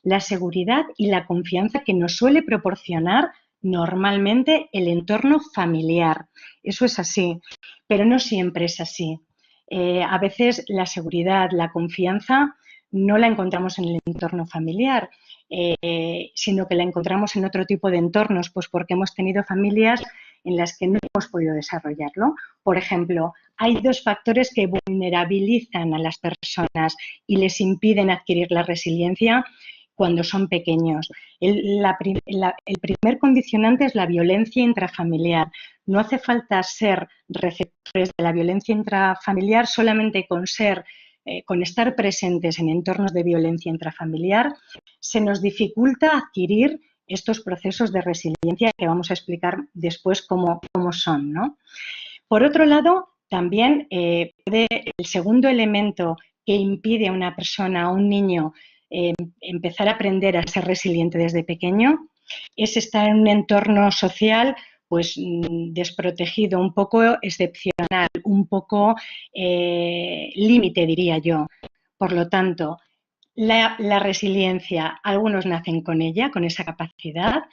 la seguridad y la confianza que nos suele proporcionar normalmente el entorno familiar. Eso es así, pero no siempre es así. A veces la seguridad, la confianza no la encontramos en el entorno familiar, sino que la encontramos en otro tipo de entornos, pues porque hemos tenido familias en las que no hemos podido desarrollarlo. Por ejemplo, hay dos factores que vulnerabilizan a las personas y les impiden adquirir la resiliencia cuando son pequeños. El primer condicionante es la violencia intrafamiliar. No hace falta ser receptores de la violencia intrafamiliar, solamente con estar presentes en entornos de violencia intrafamiliar, se nos dificulta adquirir estos procesos de resiliencia que vamos a explicar después cómo son, ¿no? Por otro lado, también el segundo elemento que impide a una persona, a un niño, empezar a aprender a ser resiliente desde pequeño es estar en un entorno social pues desprotegido, un poco excepcional, un poco límite, diría yo. Por lo tanto, la resiliencia, algunos nacen con ella, con esa capacidad.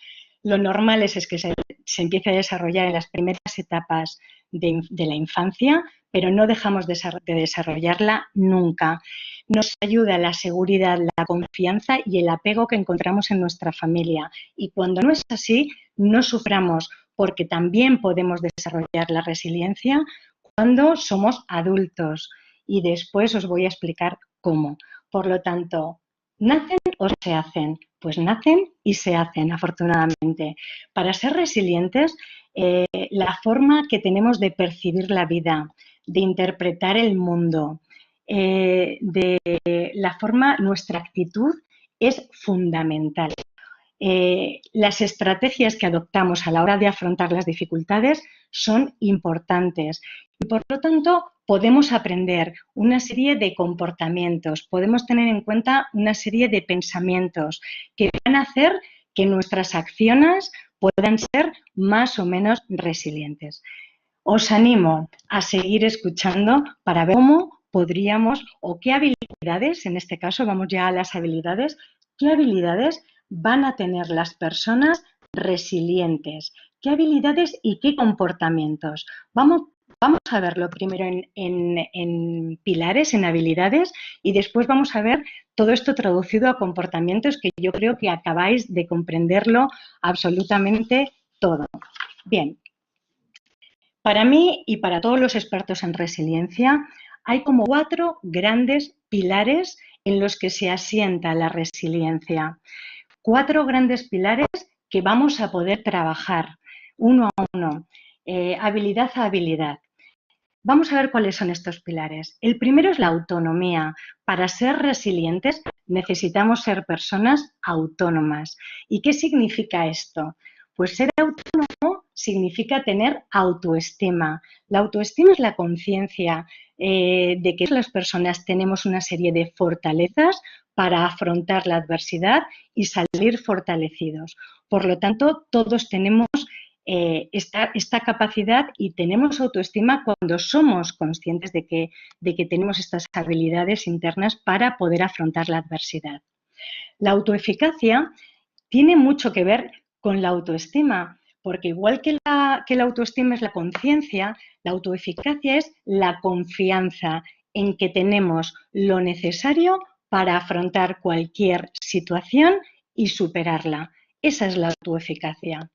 Lo normal es que se empiece a desarrollar en las primeras etapas de la infancia, pero no dejamos de desarrollarla nunca. Nos ayuda la seguridad, la confianza y el apego que encontramos en nuestra familia. Y cuando no es así, no suframos, porque también podemos desarrollar la resiliencia cuando somos adultos. Y después os voy a explicar cómo. Por lo tanto, ¿nacen o se hacen? Pues nacen y se hacen, afortunadamente. Para ser resilientes, la forma que tenemos de percibir la vida, de interpretar el mundo, nuestra actitud es fundamental. Las estrategias que adoptamos a la hora de afrontar las dificultades son importantes y, por lo tanto, podemos aprender una serie de comportamientos, podemos tener en cuenta una serie de pensamientos que van a hacer que nuestras acciones puedan ser más o menos resilientes. Os animo a seguir escuchando para ver cómo podríamos o qué habilidades, en este caso vamos ya a las habilidades, qué habilidades van a tener las personas resilientes, qué habilidades y qué comportamientos. Vamos a verlo primero en pilares, en habilidades, y después vamos a ver todo esto traducido a comportamientos que yo creo que acabáis de comprenderlo absolutamente todo. Bien. Para mí y para todos los expertos en resiliencia, hay como 4 grandes pilares en los que se asienta la resiliencia. 4 grandes pilares que vamos a poder trabajar uno a uno, habilidad a habilidad. Vamos a ver cuáles son estos pilares. El primero es la autonomía. Para ser resilientes necesitamos ser personas autónomas. ¿Y qué significa esto? Pues ser autónomo significa tener autoestima. La autoestima es la conciencia de que las personas tenemos una serie de fortalezas para afrontar la adversidad y salir fortalecidos. Por lo tanto, todos tenemos esta capacidad y tenemos autoestima cuando somos conscientes de que tenemos estas habilidades internas para poder afrontar la adversidad. La autoeficacia tiene mucho que ver con la autoestima, porque igual que la autoestima es la conciencia, la autoeficacia es la confianza en que tenemos lo necesario para afrontar cualquier situación y superarla. Esa es la autoeficacia.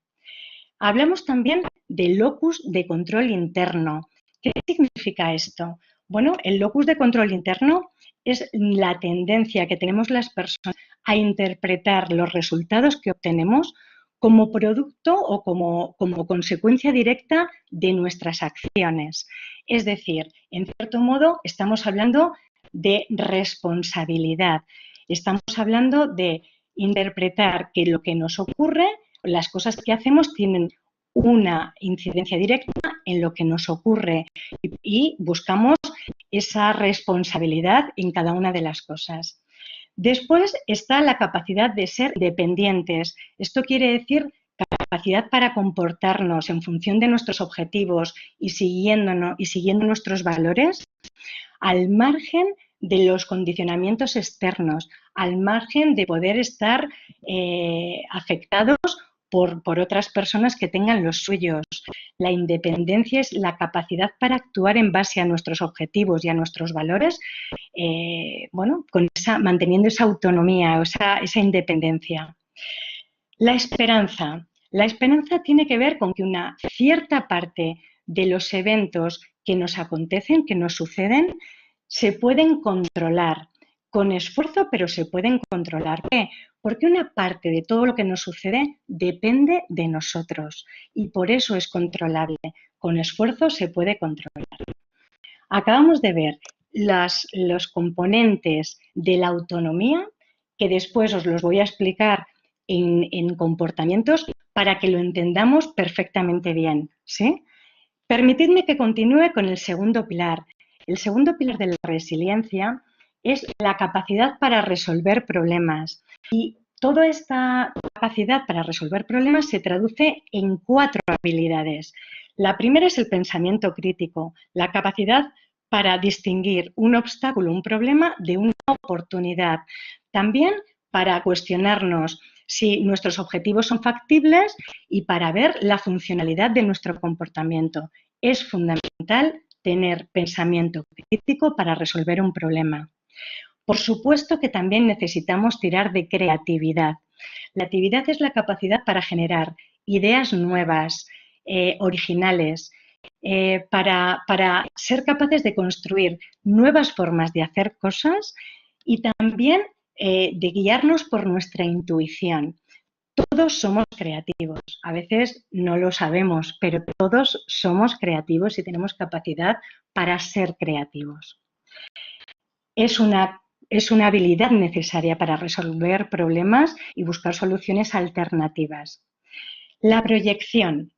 Hablamos también del locus de control interno. ¿Qué significa esto? Bueno, el locus de control interno es la tendencia que tenemos las personas a interpretar los resultados que obtenemos como producto o como consecuencia directa de nuestras acciones. Es decir, en cierto modo estamos hablando de responsabilidad. Estamos hablando de interpretar que lo que nos ocurre, las cosas que hacemos tienen una incidencia directa en lo que nos ocurre y buscamos esa responsabilidad en cada una de las cosas. Después está la capacidad de ser dependientes. Esto quiere decir capacidad para comportarnos en función de nuestros objetivos y siguiendo nuestros valores al margen de los condicionamientos externos, al margen de poder estar afectados por otras personas que tengan los suyos. La independencia es la capacidad para actuar en base a nuestros objetivos y a nuestros valores, manteniendo esa autonomía, esa independencia. La esperanza. La esperanza tiene que ver con que una cierta parte de los eventos que nos acontecen, que nos suceden, se pueden controlar con esfuerzo, pero se pueden controlar. ¿Por qué? Porque una parte de todo lo que nos sucede depende de nosotros y por eso es controlable. Con esfuerzo se puede controlar. Acabamos de ver los componentes de la autonomía, que después os los voy a explicar en comportamientos para que lo entendamos perfectamente bien, ¿sí? Permitidme que continúe con el segundo pilar. El segundo pilar de la resiliencia es la capacidad para resolver problemas. Y toda esta capacidad para resolver problemas se traduce en 4 habilidades. La primera es el pensamiento crítico, la capacidad para distinguir un obstáculo, un problema, de una oportunidad. También para cuestionarnos si nuestros objetivos son factibles y para ver la funcionalidad de nuestro comportamiento. Es fundamental tener pensamiento crítico para resolver un problema. Por supuesto que también necesitamos tirar de creatividad. La actividad es la capacidad para generar ideas nuevas, originales, para ser capaces de construir nuevas formas de hacer cosas y también de guiarnos por nuestra intuición. Todos somos creativos, a veces no lo sabemos, pero todos somos creativos y tenemos capacidad para ser creativos. Es una habilidad necesaria para resolver problemas y buscar soluciones alternativas. La proyección.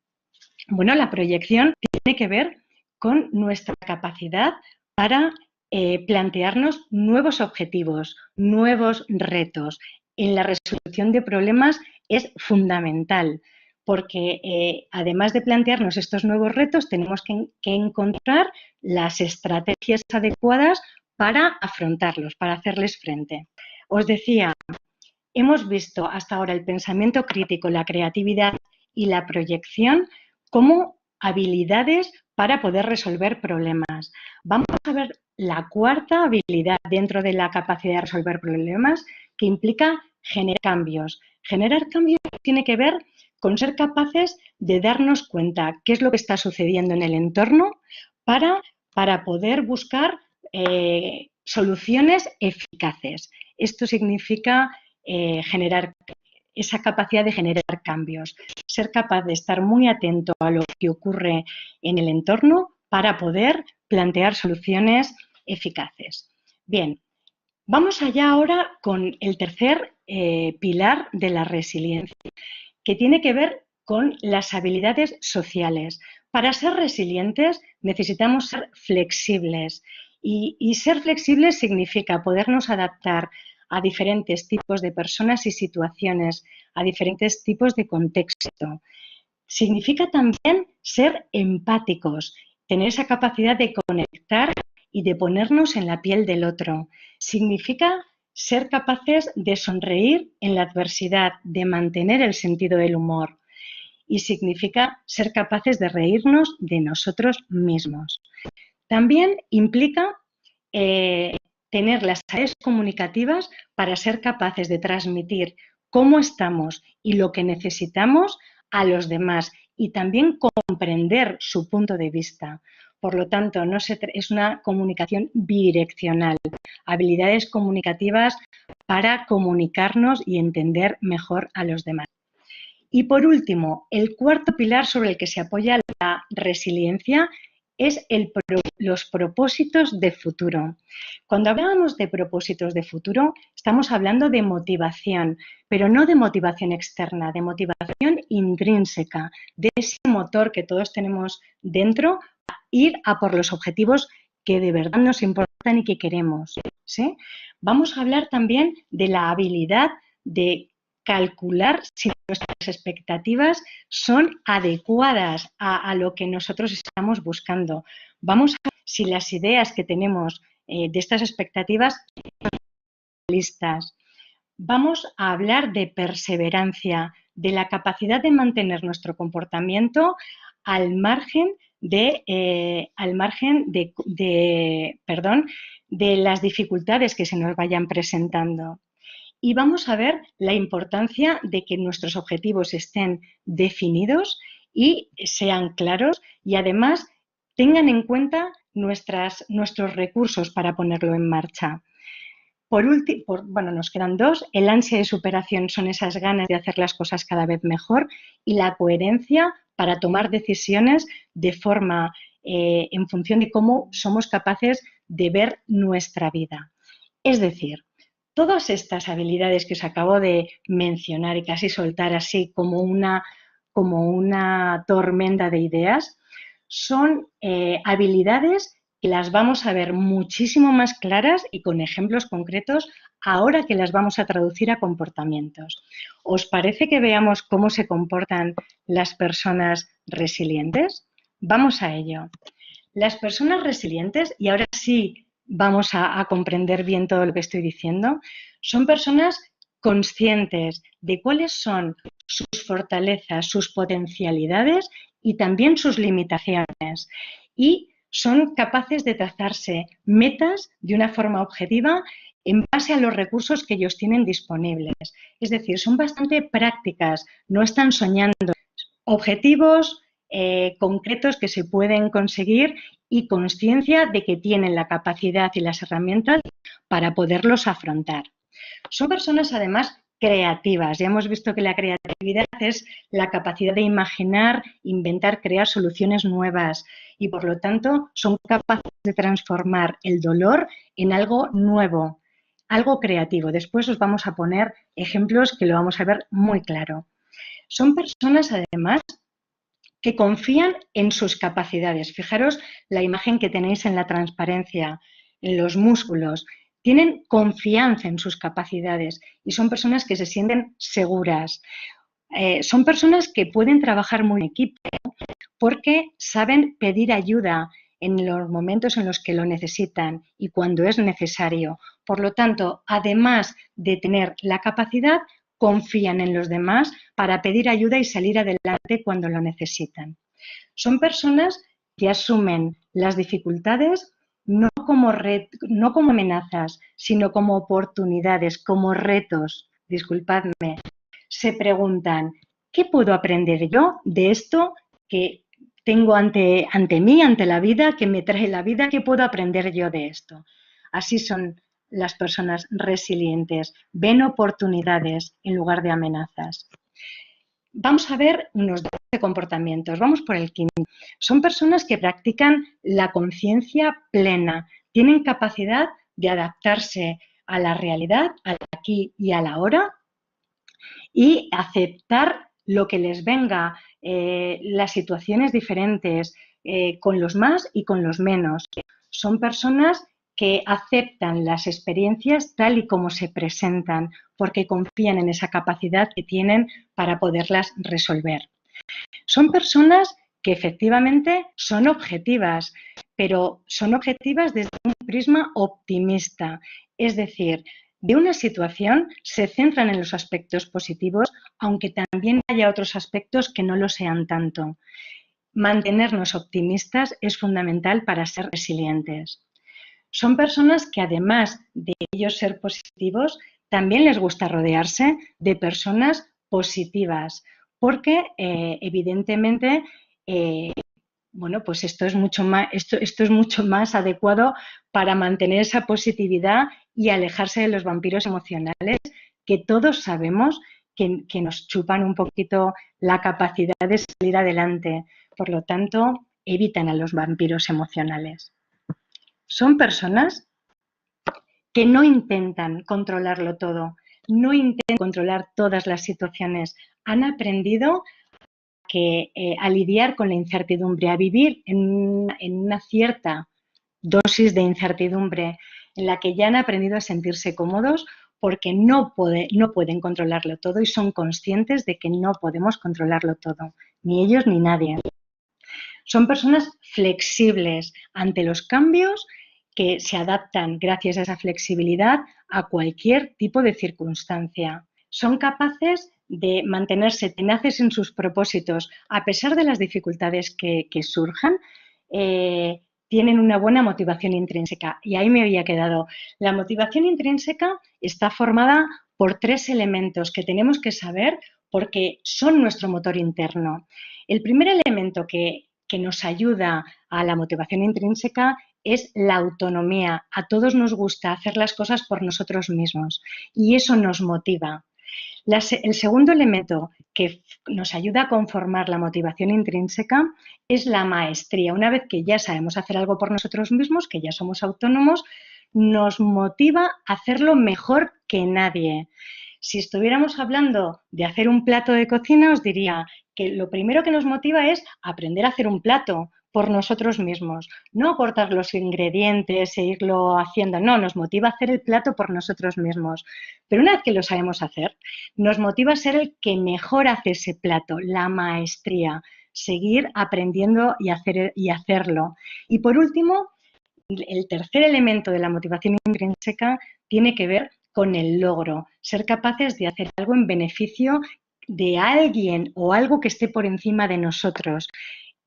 Bueno, la proyección tiene que ver con nuestra capacidad para plantearnos nuevos objetivos, nuevos retos. En la resolución de problemas es fundamental porque además de plantearnos estos nuevos retos, tenemos que encontrar las estrategias adecuadas para afrontarlos, para hacerles frente. Os decía, hemos visto hasta ahora el pensamiento crítico, la creatividad y la proyección como habilidades para poder resolver problemas. Vamos a ver la cuarta habilidad dentro de la capacidad de resolver problemas, que implica generar cambios. Generar cambios tiene que ver con ser capaces de darnos cuenta qué es lo que está sucediendo en el entorno para poder buscar soluciones eficaces. Esto significa generar esa capacidad de generar cambios, ser capaz de estar muy atento a lo que ocurre en el entorno para poder plantear soluciones eficaces. Bien, vamos allá ahora con el tercer pilar de la resiliencia, que tiene que ver con las habilidades sociales. Para ser resilientes necesitamos ser flexibles y ser flexibles significa podernos adaptar a diferentes tipos de personas y situaciones, a diferentes tipos de contexto. Significa también ser empáticos, tener esa capacidad de conectar y de ponernos en la piel del otro. Significa ser capaces de sonreír en la adversidad, de mantener el sentido del humor. Y significa ser capaces de reírnos de nosotros mismos. También implica tener las habilidades comunicativas para ser capaces de transmitir cómo estamos y lo que necesitamos a los demás y también comprender su punto de vista. Por lo tanto, es una comunicación bidireccional, habilidades comunicativas para comunicarnos y entender mejor a los demás. Y por último, el cuarto pilar sobre el que se apoya la resiliencia es los propósitos de futuro. Cuando hablamos de propósitos de futuro, estamos hablando de motivación, pero no de motivación externa, de motivación intrínseca, de ese motor que todos tenemos dentro, a ir a por los objetivos que de verdad nos importan y que queremos, ¿sí? Vamos a hablar también de la habilidad de calcular si nuestras expectativas son adecuadas a lo que nosotros estamos buscando. Vamos a ver si las ideas que tenemos de estas expectativas realistas. Vamos a hablar de perseverancia, de la capacidad de mantener nuestro comportamiento al margen de las dificultades que se nos vayan presentando. Y vamos a ver la importancia de que nuestros objetivos estén definidos y sean claros y además tengan en cuenta nuestros recursos para ponerlo en marcha. Por último, nos quedan dos. El ansia de superación son esas ganas de hacer las cosas cada vez mejor y la coherencia para tomar decisiones de forma en función de cómo somos capaces de ver nuestra vida. Es decir, todas estas habilidades que os acabo de mencionar y casi soltar así como una tormenta de ideas son habilidades que las vamos a ver muchísimo más claras y con ejemplos concretos ahora que las vamos a traducir a comportamientos. ¿Os parece que veamos cómo se comportan las personas resilientes? Vamos a ello. Las personas resilientes, y ahora sí vamos a comprender bien todo lo que estoy diciendo, son personas conscientes de cuáles son sus fortalezas, sus potencialidades y también sus limitaciones. Y son capaces de trazarse metas de una forma objetiva en base a los recursos que ellos tienen disponibles. Es decir, son bastante prácticas, no están soñando. Objetivos concretos que se pueden conseguir y conciencia de que tienen la capacidad y las herramientas para poderlos afrontar. Son personas, además, creativas. Ya hemos visto que la creatividad es la capacidad de imaginar, inventar, crear soluciones nuevas y, por lo tanto, son capaces de transformar el dolor en algo nuevo, algo creativo. Después os vamos a poner ejemplos que lo vamos a ver muy claro. Son personas, además, que confían en sus capacidades. Fijaros la imagen que tenéis en la transparencia, en los músculos. Tienen confianza en sus capacidades y son personas que se sienten seguras. Son personas que pueden trabajar muy en equipo porque saben pedir ayuda en los momentos en los que lo necesitan y cuando es necesario. Por lo tanto, además de tener la capacidad, confían en los demás para pedir ayuda y salir adelante cuando lo necesitan. Son personas que asumen las dificultades no como amenazas, sino como oportunidades, como retos. Disculpadme. Se preguntan, ¿qué puedo aprender yo de esto que tengo ante mí, ante la vida, que me trae la vida? ¿Qué puedo aprender yo de esto? Así son las personas resilientes, ven oportunidades en lugar de amenazas. Vamos a ver unos 12 comportamientos. Vamos por el quinto. Son personas que practican la conciencia plena, tienen capacidad de adaptarse a la realidad, al aquí y a la ahora y aceptar lo que les venga, las situaciones diferentes, con los más y con los menos. Son personas que aceptan las experiencias tal y como se presentan, porque confían en esa capacidad que tienen para poderlas resolver. Son personas que efectivamente son objetivas, pero son objetivas desde un prisma optimista, es decir, de una situación se centran en los aspectos positivos, aunque también haya otros aspectos que no lo sean tanto. Mantenernos optimistas es fundamental para ser resilientes. Son personas que, además de ellos ser positivos, también les gusta rodearse de personas positivas, porque evidentemente pues esto es mucho más adecuado para mantener esa positividad y alejarse de los vampiros emocionales que todos sabemos que nos chupan un poquito la capacidad de salir adelante. Por lo tanto, evitan a los vampiros emocionales. Son personas que no intentan controlarlo todo, no intentan controlar todas las situaciones. Han aprendido a lidiar con la incertidumbre, a vivir en una cierta dosis de incertidumbre en la que ya han aprendido a sentirse cómodos porque no pueden controlarlo todo y son conscientes de que no podemos controlarlo todo, ni ellos ni nadie. Son personas flexibles ante los cambios que se adaptan gracias a esa flexibilidad a cualquier tipo de circunstancia. Son capaces de mantenerse tenaces en sus propósitos a pesar de las dificultades que surjan. Tienen una buena motivación intrínseca. Y ahí me había quedado. La motivación intrínseca está formada por 3 elementos que tenemos que saber porque son nuestro motor interno. El primer elemento que nos ayuda a la motivación intrínseca es la autonomía. A todos nos gusta hacer las cosas por nosotros mismos y eso nos motiva. El segundo elemento que nos ayuda a conformar la motivación intrínseca es la maestría. Una vez que ya sabemos hacer algo por nosotros mismos, que ya somos autónomos, nos motiva a hacerlo mejor que nadie. Si estuviéramos hablando de hacer un plato de cocina, os diría que lo primero que nos motiva es aprender a hacer un plato por nosotros mismos, no aportar los ingredientes e irlo haciendo, no, nos motiva a hacer el plato por nosotros mismos. Pero una vez que lo sabemos hacer, nos motiva a ser el que mejor hace ese plato, la maestría, seguir aprendiendo y hacerlo. Y por último, el tercer elemento de la motivación intrínseca tiene que ver con el logro, ser capaces de hacer algo en beneficio de alguien o algo que esté por encima de nosotros.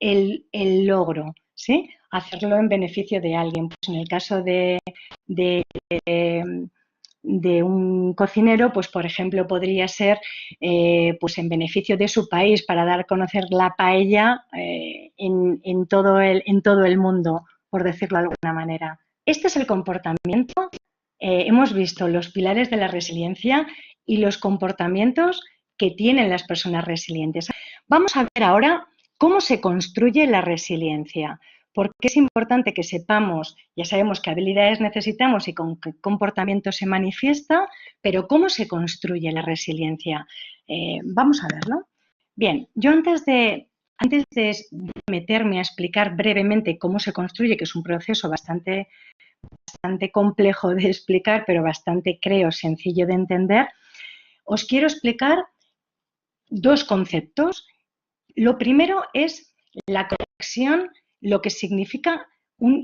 El logro, ¿sí? Hacerlo en beneficio de alguien. Pues en el caso de un cocinero, pues por ejemplo podría ser pues en beneficio de su país para dar a conocer la paella en todo el mundo, por decirlo de alguna manera. Este es el comportamiento. Hemos visto los pilares de la resiliencia y los comportamientos que tienen las personas resilientes. Vamos a ver ahora cómo se construye la resiliencia. Porque es importante que sepamos, ya sabemos qué habilidades necesitamos y con qué comportamiento se manifiesta, pero cómo se construye la resiliencia. Vamos a verlo. Bien, yo antes de meterme a explicar brevemente cómo se construye, que es un proceso bastante complejo de explicar, pero bastante, creo, sencillo de entender, os quiero explicar 2 conceptos. Lo primero es la conexión, lo que significa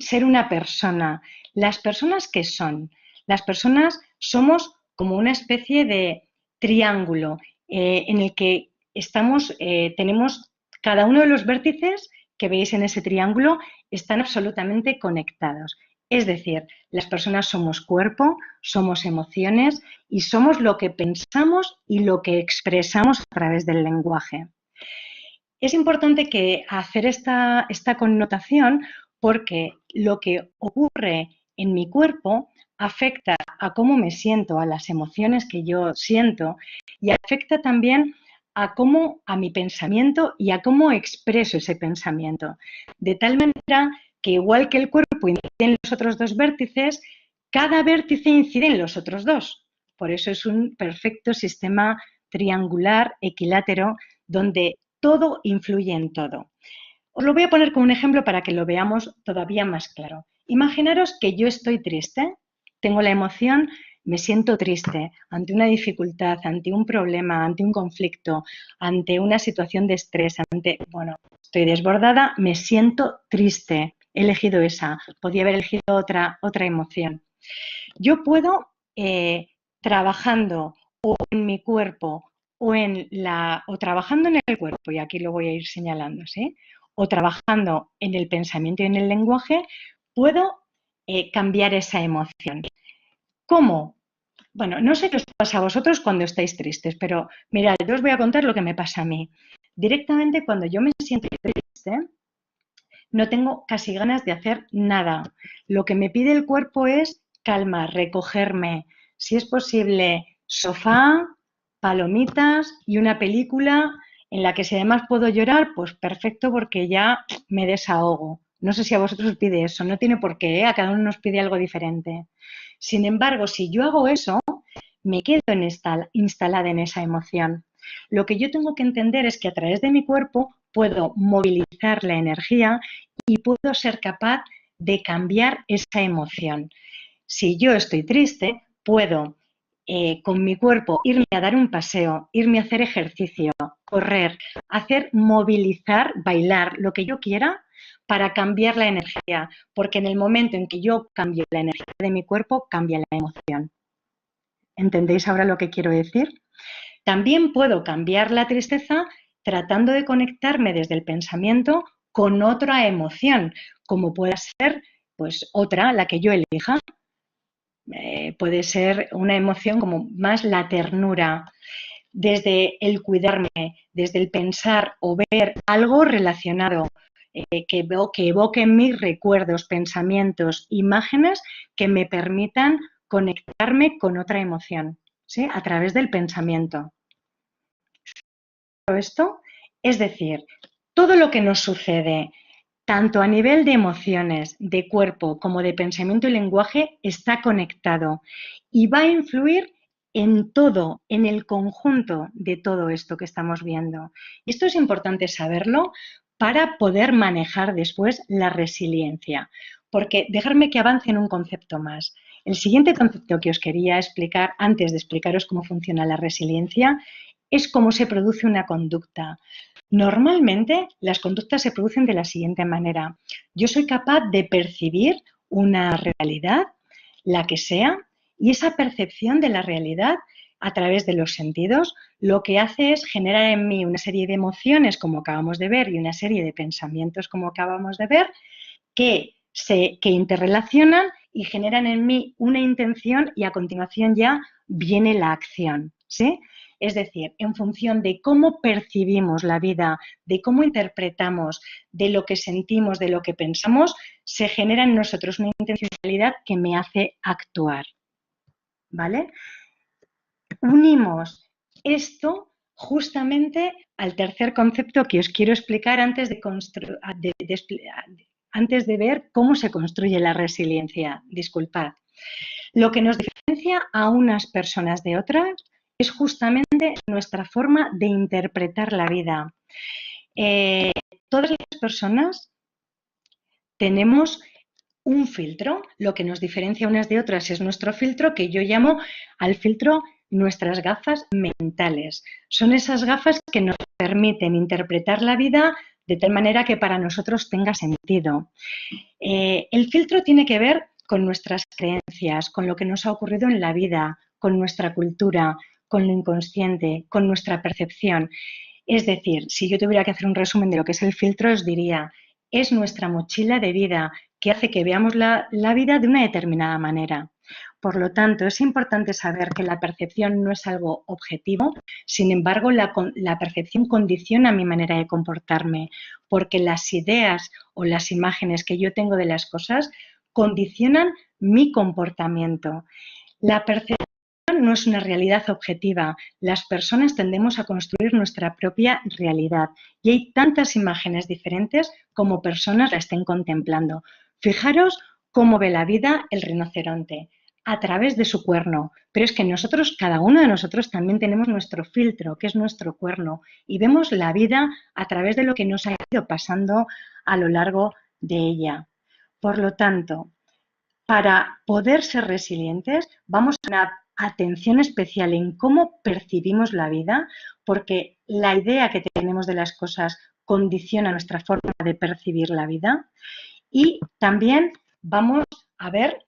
ser una persona. Las personas, ¿qué son? Las personas somos como una especie de triángulo en el que tenemos cada uno de los vértices que veis en ese triángulo están absolutamente conectados. Es decir, las personas somos cuerpo, somos emociones y somos lo que pensamos y lo que expresamos a través del lenguaje. Es importante hacer esta connotación porque lo que ocurre en mi cuerpo afecta a cómo me siento, a las emociones que yo siento y afecta también a mi pensamiento y a cómo expreso ese pensamiento. De tal manera que igual que el cuerpo incide en los otros 2 vértices, cada vértice incide en los otros 2. Por eso es un perfecto sistema triangular, equilátero, donde todo influye en todo. Os lo voy a poner como un ejemplo para que lo veamos todavía más claro. Imaginaros que yo estoy triste, tengo la emoción, me siento triste ante una dificultad, ante un problema, ante un conflicto, ante una situación de estrés, estoy desbordada, me siento triste. He elegido esa, podía haber elegido otra emoción. Yo puedo, trabajando o en mi cuerpo o trabajando en el cuerpo, y aquí lo voy a ir señalando, ¿sí? O trabajando en el pensamiento y en el lenguaje, puedo cambiar esa emoción. ¿Cómo? Bueno, no sé qué os pasa a vosotros cuando estáis tristes, pero mirad, yo os voy a contar lo que me pasa a mí. Directamente cuando yo me siento triste, no tengo casi ganas de hacer nada. Lo que me pide el cuerpo es calma, recogerme. Si es posible, sofá, palomitas y una película en la que si además puedo llorar, pues perfecto porque ya me desahogo. No sé si a vosotros os pide eso, no tiene por qué, a cada uno nos pide algo diferente. Sin embargo, si yo hago eso, me quedo instalada en esa emoción. Lo que yo tengo que entender es que a través de mi cuerpo puedo movilizar la energía y puedo ser capaz de cambiar esa emoción. Si yo estoy triste, puedo con mi cuerpo irme a dar un paseo, irme a hacer ejercicio, correr, movilizar, bailar, lo que yo quiera, para cambiar la energía, porque en el momento en que yo cambio la energía de mi cuerpo, cambia la emoción. ¿Entendéis ahora lo que quiero decir? También puedo cambiar la tristeza tratando de conectarme desde el pensamiento con otra emoción, como pueda ser pues otra, la que yo elija. Puede ser una emoción como más la ternura, desde el cuidarme, desde el pensar o ver algo relacionado, que evoque en mis recuerdos, pensamientos, imágenes que me permitan conectarme con otra emoción, ¿sí? A través del pensamiento. Esto, es decir, todo lo que nos sucede, tanto a nivel de emociones, de cuerpo, como de pensamiento y lenguaje, está conectado y va a influir en todo, en el conjunto de todo esto que estamos viendo. Y esto es importante saberlo para poder manejar después la resiliencia. Porque dejarme que avance en un concepto más. El siguiente concepto que os quería explicar, antes de explicaros cómo funciona la resiliencia, es cómo se produce una conducta. Normalmente las conductas se producen de la siguiente manera. Yo soy capaz de percibir una realidad, la que sea, y esa percepción de la realidad a través de los sentidos lo que hace es generar en mí una serie de emociones, como acabamos de ver, y una serie de pensamientos, como acabamos de ver, que interrelacionan y generan en mí una intención y a continuación ya viene la acción, ¿sí? Es decir, en función de cómo percibimos la vida, de cómo interpretamos, de lo que sentimos, de lo que pensamos, se genera en nosotros una intencionalidad que me hace actuar, ¿vale? Unimos esto justamente al tercer concepto que os quiero explicar antes de ver cómo se construye la resiliencia. Disculpad. Lo que nos diferencia a unas personas de otras es justamente nuestra forma de interpretar la vida. Todas las personas tenemos un filtro, lo que nos diferencia unas de otras es nuestro filtro, que yo llamo al filtro nuestras gafas mentales. Son esas gafas que nos permiten interpretar la vida de tal manera que para nosotros tenga sentido. El filtro tiene que ver con nuestras creencias, con lo que nos ha ocurrido en la vida, con nuestra cultura, con lo inconsciente, con nuestra percepción. Es decir, si yo tuviera que hacer un resumen de lo que es el filtro, os diría, es nuestra mochila de vida que hace que veamos la vida de una determinada manera. Por lo tanto, es importante saber que la percepción no es algo objetivo, sin embargo, la percepción condiciona mi manera de comportarme, porque las ideas o las imágenes que yo tengo de las cosas condicionan mi comportamiento. La percepción no es una realidad objetiva. Las personas tendemos a construir nuestra propia realidad y hay tantas imágenes diferentes como personas la estén contemplando. Fijaros cómo ve la vida el rinoceronte a través de su cuerno, pero es que nosotros, cada uno de nosotros también tenemos nuestro filtro, que es nuestro cuerno, y vemos la vida a través de lo que nos ha ido pasando a lo largo de ella. Por lo tanto, para poder ser resilientes, vamos a una atención especial en cómo percibimos la vida, porque la idea que tenemos de las cosas condiciona nuestra forma de percibir la vida. Y también vamos a ver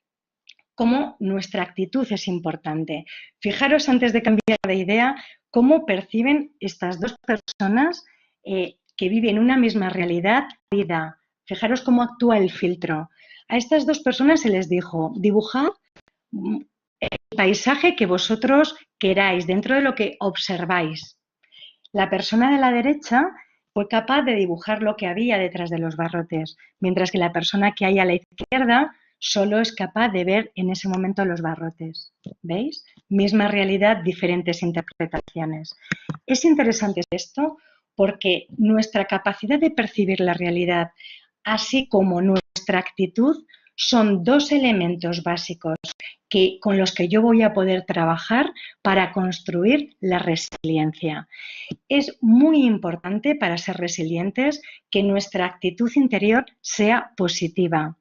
cómo nuestra actitud es importante. Fijaros, antes de cambiar de idea, cómo perciben estas dos personas que viven una misma realidad, vida. Fijaros cómo actúa el filtro. A estas dos personas se les dijo, dibujad el paisaje que vosotros queráis, dentro de lo que observáis. La persona de la derecha fue capaz de dibujar lo que había detrás de los barrotes, mientras que la persona que hay a la izquierda solo es capaz de ver en ese momento los barrotes. ¿Veis? Misma realidad, diferentes interpretaciones. Es interesante esto porque nuestra capacidad de percibir la realidad, así como nuestra actitud, son dos elementos básicos con los que yo voy a poder trabajar para construir la resiliencia. Es muy importante para ser resilientes que nuestra actitud interior sea positiva.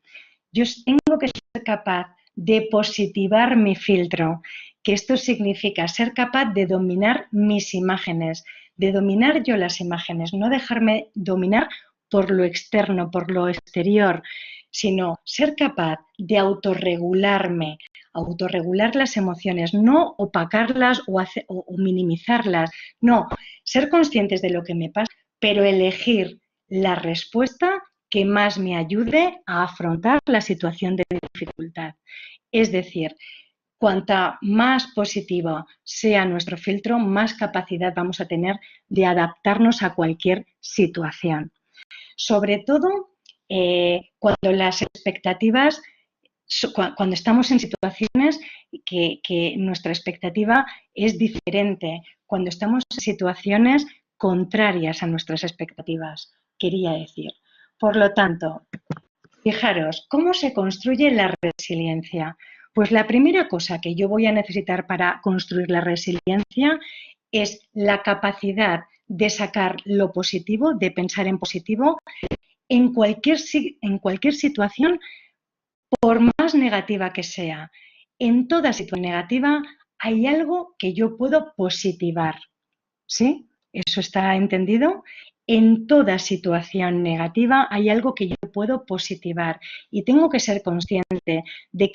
Yo tengo que ser capaz de positivar mi filtro, que esto significa ser capaz de dominar mis imágenes, de dominar yo las imágenes, no dejarme dominar por lo externo, por lo exterior, sino ser capaz de autorregularme, autorregular las emociones, no opacarlas o minimizarlas, no, ser conscientes de lo que me pasa, pero elegir la respuesta que más me ayude a afrontar la situación de dificultad. Es decir, cuanta más positivo sea nuestro filtro, más capacidad vamos a tener de adaptarnos a cualquier situación. Sobre todo cuando las expectativas, cuando estamos en situaciones que nuestra expectativa es diferente, cuando estamos en situaciones contrarias a nuestras expectativas, quería decir. Por lo tanto, fijaros, ¿cómo se construye la resiliencia? Pues la primera cosa que yo voy a necesitar para construir la resiliencia es la capacidad de sacar lo positivo, de pensar en positivo, en cualquier situación, por más negativa que sea. En toda situación negativa hay algo que yo puedo positivar. ¿Sí? ¿Eso está entendido? En toda situación negativa hay algo que yo puedo positivar y tengo que ser consciente de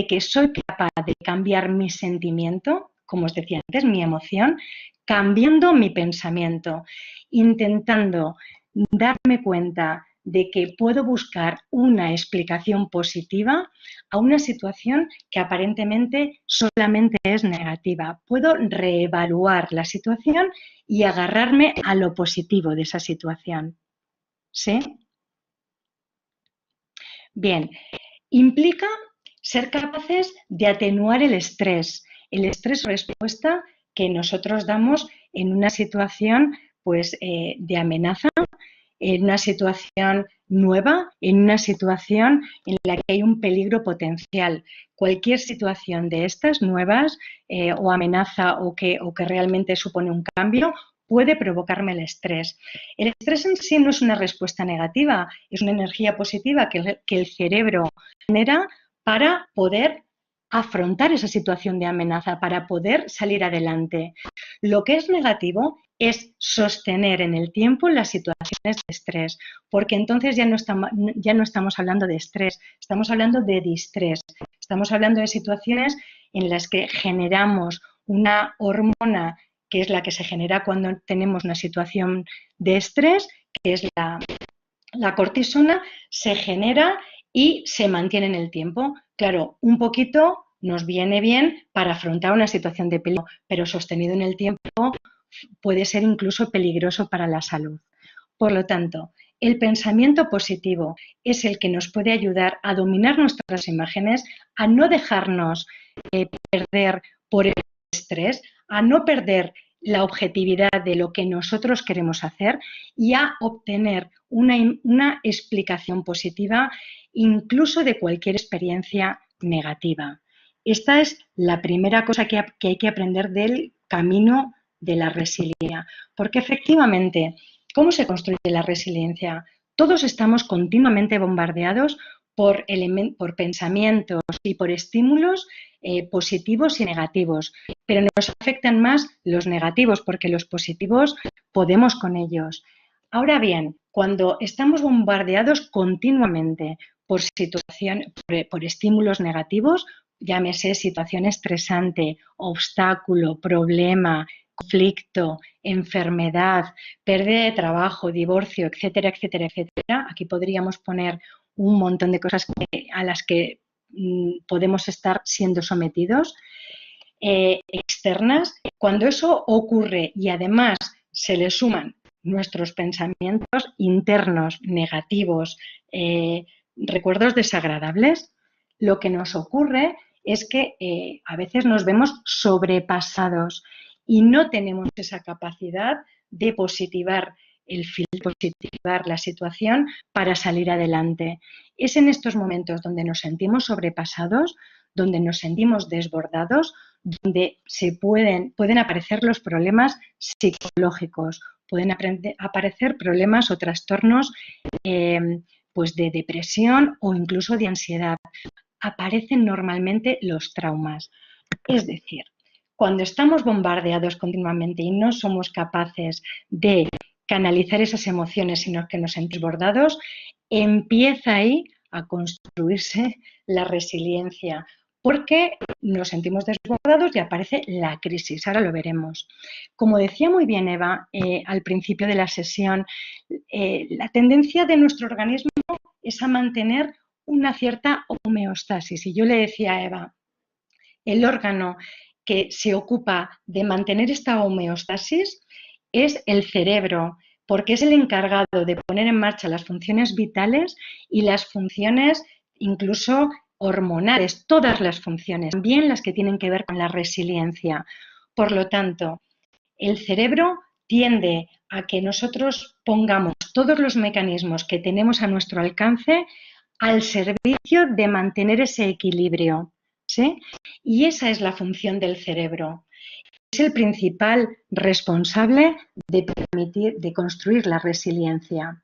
que soy capaz de cambiar mi sentimiento, como os decía antes, mi emoción, cambiando mi pensamiento, intentando darme cuenta de que puedo buscar una explicación positiva a una situación que aparentemente solamente es negativa. Puedo reevaluar la situación y agarrarme a lo positivo de esa situación. ¿Sí? Bien, implica ser capaces de atenuar el estrés respuesta que nosotros damos en una situación pues, de amenaza, en una situación nueva, en una situación en la que hay un peligro potencial. Cualquier situación de estas nuevas o amenaza o que realmente supone un cambio puede provocarme el estrés. El estrés en sí no es una respuesta negativa, es una energía positiva que el cerebro genera para poder afrontar esa situación de amenaza, para poder salir adelante. Lo que es negativo es sostener en el tiempo las situaciones de estrés, porque entonces ya no estamos hablando de estrés, estamos hablando de distrés, estamos hablando de situaciones en las que generamos una hormona que es la que se genera cuando tenemos una situación de estrés, que es la cortisona, se genera y se mantiene en el tiempo. Claro, un poquito nos viene bien para afrontar una situación de peligro, pero sostenido en el tiempo puede ser incluso peligroso para la salud. Por lo tanto, el pensamiento positivo es el que nos puede ayudar a dominar nuestras imágenes, a no dejarnos perder por el estrés, a no perder la objetividad de lo que nosotros queremos hacer y a obtener una explicación positiva incluso de cualquier experiencia negativa. Esta es la primera cosa que hay que aprender del camino de la resiliencia, porque efectivamente, ¿cómo se construye la resiliencia? Todos estamos continuamente bombardeados por pensamientos y por estímulos positivos y negativos, pero nos afectan más los negativos porque los positivos podemos con ellos. Ahora bien, cuando estamos bombardeados continuamente por estímulos negativos, llámese situación estresante, obstáculo, problema, conflicto, enfermedad, pérdida de trabajo, divorcio, etcétera, etcétera, etcétera. Aquí podríamos poner un montón de cosas a las que podemos estar siendo sometidos, externas. Cuando eso ocurre y además se le suman nuestros pensamientos internos negativos, recuerdos desagradables, lo que nos ocurre es que a veces nos vemos sobrepasados y no tenemos esa capacidad de positivar positivar la situación para salir adelante. Es en estos momentos donde nos sentimos sobrepasados, donde nos sentimos desbordados, donde pueden aparecer los problemas psicológicos, pueden aparecer problemas o trastornos pues de depresión o incluso de ansiedad. Aparecen normalmente los traumas. Es decir, cuando estamos bombardeados continuamente y no somos capaces de canalizar esas emociones, sino que nos sentimos desbordados, empieza ahí a construirse la resiliencia, porque nos sentimos desbordados y aparece la crisis. Ahora lo veremos. Como decía muy bien Eva al principio de la sesión, la tendencia de nuestro organismo es a mantener una cierta homeostasis. Y yo le decía a Eva, el órgano que se ocupa de mantener esta homeostasis es el cerebro, porque es el encargado de poner en marcha las funciones vitales y las funciones incluso hormonales, todas las funciones, también las que tienen que ver con la resiliencia. Por lo tanto, el cerebro tiende a que nosotros pongamos todos los mecanismos que tenemos a nuestro alcance al servicio de mantener ese equilibrio, ¿sí? Y esa es la función del cerebro. Es el principal responsable de construir la resiliencia.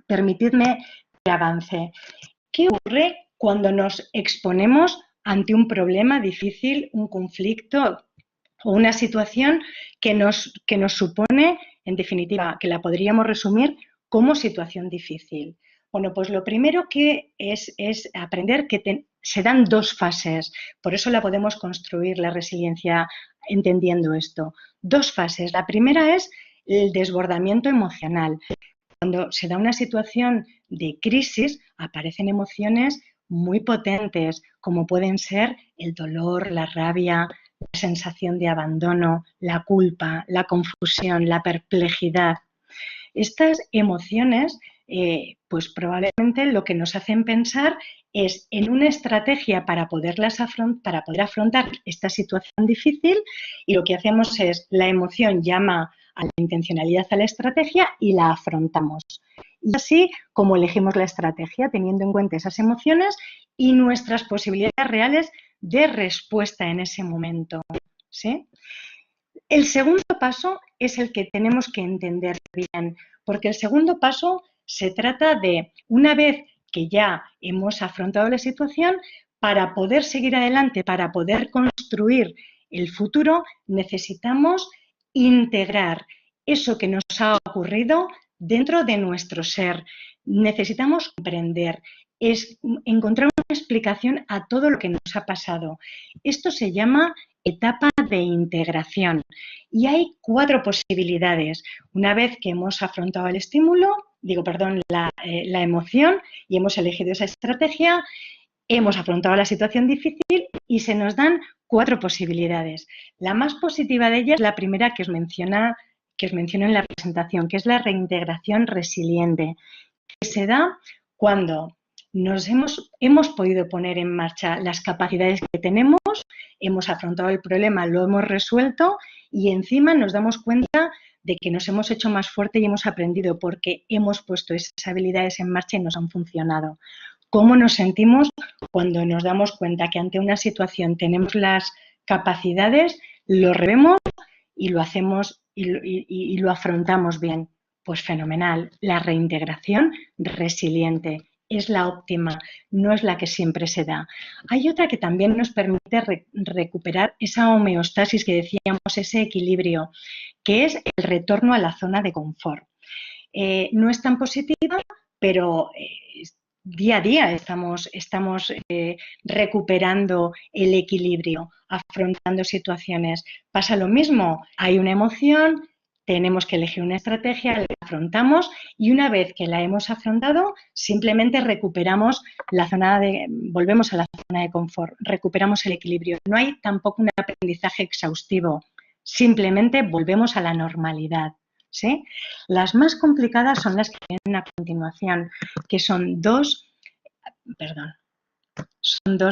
Permitidme que avance. ¿Qué ocurre cuando nos exponemos ante un problema difícil, un conflicto o una situación que nos supone, en definitiva, que la podríamos resumir como situación difícil? Bueno, pues lo primero que es aprender que se dan dos fases, por eso la podemos construir, la resiliencia, entendiendo esto. Dos fases. La primera es el desbordamiento emocional. Cuando se da una situación de crisis, aparecen emociones muy potentes, como pueden ser el dolor, la rabia, la sensación de abandono, la culpa, la confusión, la perplejidad. Estas emociones, pues probablemente lo que nos hacen pensar es en una estrategia para poder afrontar esta situación difícil, y lo que hacemos es, la emoción llama a la intencionalidad, a la estrategia, y la afrontamos. Y así como elegimos la estrategia, teniendo en cuenta esas emociones y nuestras posibilidades reales de respuesta en ese momento, ¿sí? El segundo paso es el que tenemos que entender bien, porque el segundo paso se trata de, una vez que ya hemos afrontado la situación, para poder seguir adelante, para poder construir el futuro, necesitamos integrar eso que nos ha ocurrido dentro de nuestro ser. Necesitamos comprender, encontrar una explicación a todo lo que nos ha pasado. Esto se llama etapa de integración. Y hay 4 posibilidades. Una vez que hemos afrontado el estímulo, la emoción, y hemos elegido esa estrategia, hemos afrontado la situación difícil y se nos dan 4 posibilidades. La más positiva de ellas es la primera que os menciono en la presentación, que es la reintegración resiliente, que se da cuando hemos podido poner en marcha las capacidades que tenemos, hemos afrontado el problema, lo hemos resuelto y encima nos damos cuenta de que nos hemos hecho más fuerte y hemos aprendido porque hemos puesto esas habilidades en marcha y nos han funcionado. ¿Cómo nos sentimos cuando nos damos cuenta que ante una situación tenemos las capacidades, lo revemos y lo hacemos y lo afrontamos bien? Pues fenomenal. La reintegración resiliente es la óptima, no es la que siempre se da. Hay otra que también nos permite recuperar esa homeostasis que decíamos, ese equilibrio, que es el retorno a la zona de confort. No es tan positiva, pero día a día estamos recuperando el equilibrio, afrontando situaciones. Pasa lo mismo, hay una emoción, tenemos que elegir una estrategia, la afrontamos y una vez que la hemos afrontado, simplemente volvemos a la zona de confort, recuperamos el equilibrio. No hay tampoco un aprendizaje exhaustivo, simplemente volvemos a la normalidad, ¿sí? Las más complicadas son las que vienen a continuación, que son dos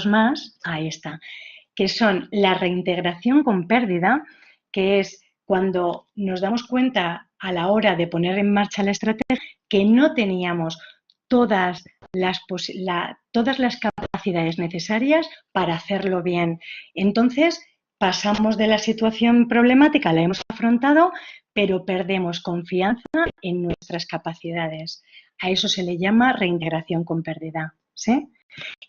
más, ahí está, que son la reintegración con pérdida, que es cuando nos damos cuenta a la hora de poner en marcha la estrategia que no teníamos todas las capacidades necesarias para hacerlo bien. Entonces, pasamos de la situación problemática, la hemos afrontado, pero perdemos confianza en nuestras capacidades. A eso se le llama reintegración con pérdida, ¿sí?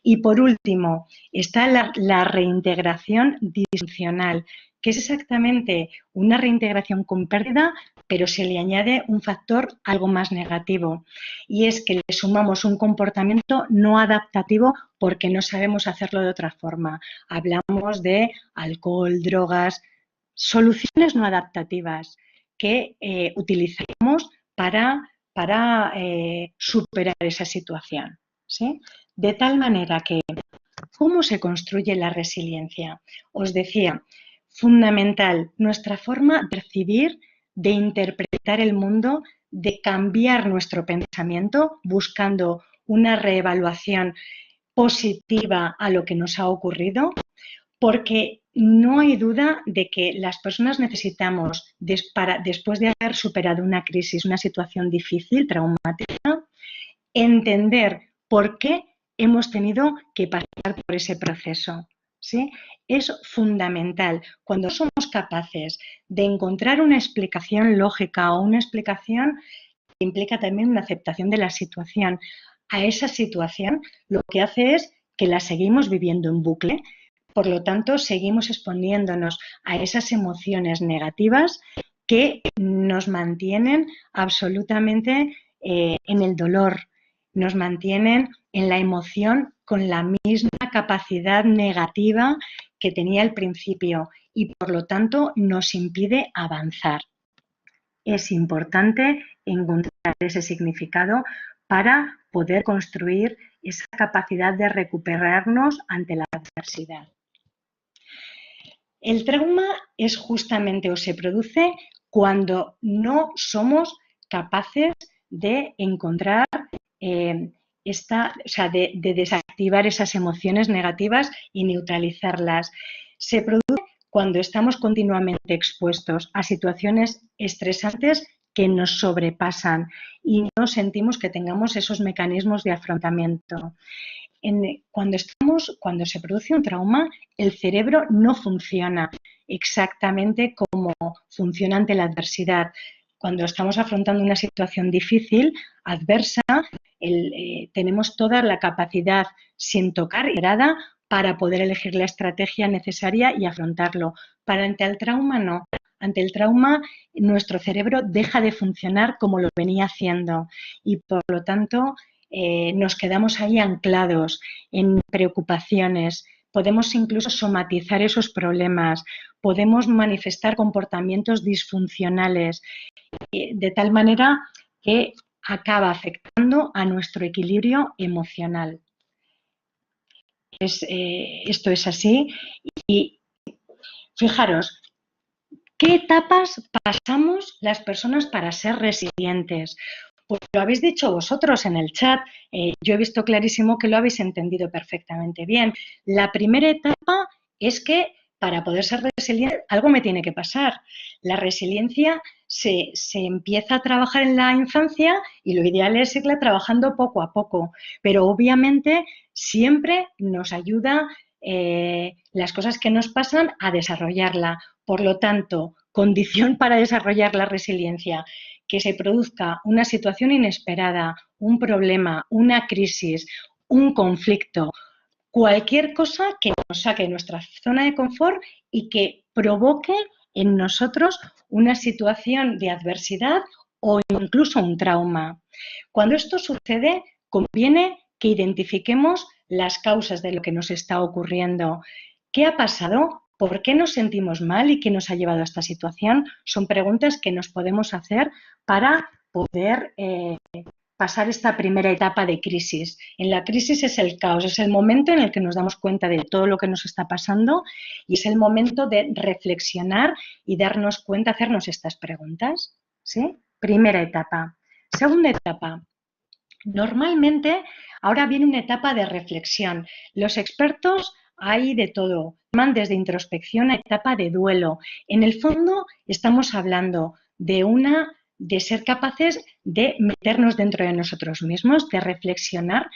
Y por último, está la reintegración disfuncional, que es exactamente una reintegración con pérdida, pero se le añade un factor algo más negativo, y es que le sumamos un comportamiento no adaptativo porque no sabemos hacerlo de otra forma. Hablamos de alcohol, drogas, soluciones no adaptativas que utilizamos para superar esa situación, ¿sí? De tal manera que, ¿cómo se construye la resiliencia? Os decía, fundamental, nuestra forma de percibir, de interpretar el mundo, de cambiar nuestro pensamiento buscando una reevaluación positiva a lo que nos ha ocurrido, porque no hay duda de que las personas necesitamos, después de haber superado una crisis, una situación difícil, traumática, entender por qué hemos tenido que pasar por ese proceso, ¿sí? Es fundamental. Cuando somos capaces de encontrar una explicación lógica o una explicación que implica también una aceptación de la situación, a esa situación lo que hace es que la seguimos viviendo en bucle. Por lo tanto, seguimos exponiéndonos a esas emociones negativas que nos mantienen absolutamente en el dolor, nos mantienen en la emoción con la misma capacidad negativa que tenía al principio y, por lo tanto, nos impide avanzar. Es importante encontrar ese significado para poder construir esa capacidad de recuperarnos ante la adversidad. El trauma es justamente o se produce cuando no somos capaces de encontrar de desactivar esas emociones negativas y neutralizarlas. Se produce cuando estamos continuamente expuestos a situaciones estresantes que nos sobrepasan y no sentimos que tengamos esos mecanismos de afrontamiento. Cuando se produce un trauma, el cerebro no funciona exactamente como funciona ante la adversidad. Cuando estamos afrontando una situación difícil, adversa, tenemos toda la capacidad, sin tocar, para poder elegir la estrategia necesaria y afrontarlo. Para ante el trauma, no. Ante el trauma, nuestro cerebro deja de funcionar como lo venía haciendo y, por lo tanto, nos quedamos ahí anclados en preocupaciones, podemos incluso somatizar esos problemas, podemos manifestar comportamientos disfuncionales, de tal manera que acaba afectando a nuestro equilibrio emocional. Esto es así y fijaros, ¿qué etapas pasamos las personas para ser resilientes? Pues lo habéis dicho vosotros en el chat, yo he visto clarísimo que lo habéis entendido perfectamente bien. La primera etapa es que para poder ser resiliente algo me tiene que pasar. La resiliencia se empieza a trabajar en la infancia y lo ideal es irla trabajando poco a poco, pero obviamente siempre nos ayuda las cosas que nos pasan a desarrollarla. Por lo tanto, condición para desarrollar la resiliencia, que se produzca una situación inesperada, un problema, una crisis, un conflicto, cualquier cosa que nos saque de nuestra zona de confort y que provoque en nosotros una situación de adversidad o incluso un trauma. Cuando esto sucede, conviene que identifiquemos las causas de lo que nos está ocurriendo. ¿Qué ha pasado? ¿Por qué nos sentimos mal y qué nos ha llevado a esta situación? Son preguntas que nos podemos hacer para poder pasar esta primera etapa de crisis. En la crisis es el caos, es el momento en el que nos damos cuenta de todo lo que nos está pasando y es el momento de reflexionar y darnos cuenta, hacernos estas preguntas, ¿sí? Primera etapa. Segunda etapa. Normalmente ahora viene una etapa de reflexión. Los expertos hay de todo, van desde introspección a etapa de duelo. En el fondo estamos hablando de ser capaces de meternos dentro de nosotros mismos, de reflexionar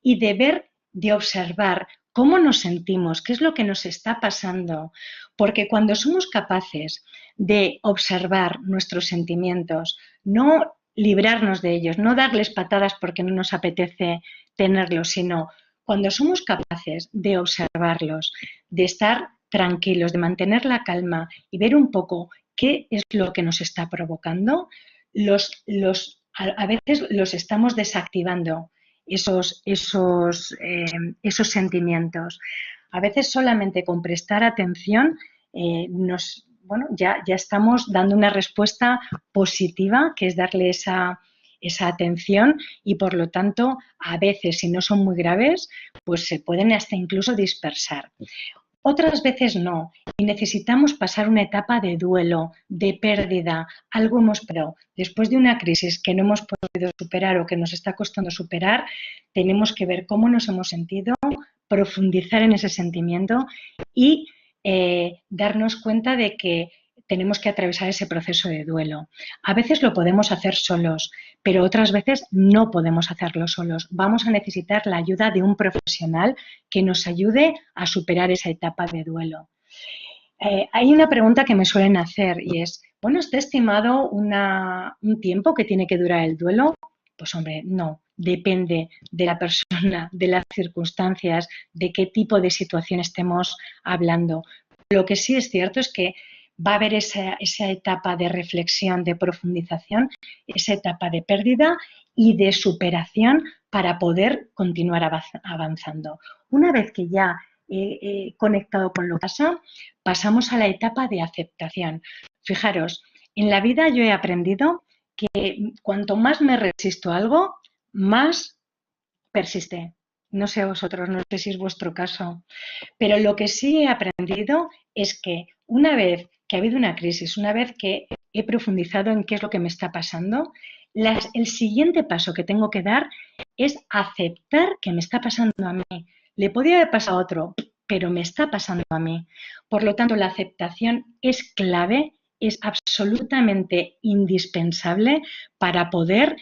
y de ver, de observar cómo nos sentimos, qué es lo que nos está pasando. Porque cuando somos capaces de observar nuestros sentimientos, no librarnos de ellos, no darles patadas porque no nos apetece tenerlos, sino cuando somos capaces de observarlos, de estar tranquilos, de mantener la calma y ver un poco qué es lo que nos está provocando, a veces los estamos desactivando esos sentimientos. A veces solamente con prestar atención ya estamos dando una respuesta positiva, que es darle esa atención y, por lo tanto, a veces, si no son muy graves, pues se pueden hasta incluso dispersar. Otras veces no, y necesitamos pasar una etapa de duelo, de pérdida, algo hemos perdido. Después de una crisis que no hemos podido superar o que nos está costando superar, tenemos que ver cómo nos hemos sentido, profundizar en ese sentimiento y darnos cuenta de que tenemos que atravesar ese proceso de duelo. A veces lo podemos hacer solos, pero otras veces no podemos hacerlo solos. Vamos a necesitar la ayuda de un profesional que nos ayude a superar esa etapa de duelo. Hay una pregunta que me suelen hacer y es, bueno, ¿está estimado un tiempo que tiene que durar el duelo? Pues hombre, no, depende de la persona, de las circunstancias, de qué tipo de situación estemos hablando. Lo que sí es cierto es que va a haber esa etapa de reflexión, de profundización, esa etapa de pérdida y de superación para poder continuar avanzando. Una vez que ya he conectado con lo que pasa, pasamos a la etapa de aceptación. Fijaros, en la vida yo he aprendido que cuanto más me resisto a algo, más persiste. No sé a vosotros, no sé si es vuestro caso, pero lo que sí he aprendido es que una vez que ha habido una crisis, una vez que he profundizado en qué es lo que me está pasando, el siguiente paso que tengo que dar es aceptar que me está pasando a mí. Le podría haber pasado a otro, pero me está pasando a mí. Por lo tanto, la aceptación es clave, es absolutamente indispensable para poder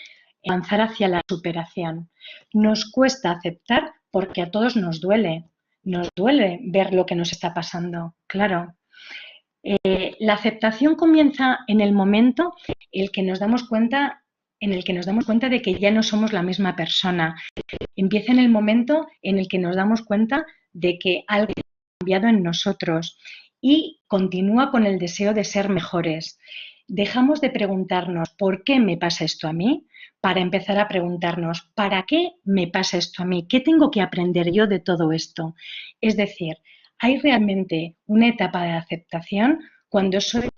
avanzar hacia la superación. Nos cuesta aceptar porque a todos nos duele ver lo que nos está pasando, claro. La aceptación comienza en el momento en el que nos damos cuenta de que ya no somos la misma persona. Empieza en el momento en el que nos damos cuenta de que algo ha cambiado en nosotros y continúa con el deseo de ser mejores. Dejamos de preguntarnos ¿por qué me pasa esto a mí? Para empezar a preguntarnos ¿para qué me pasa esto a mí? ¿Qué tengo que aprender yo de todo esto? Es decir, hay realmente una etapa de aceptación cuando soy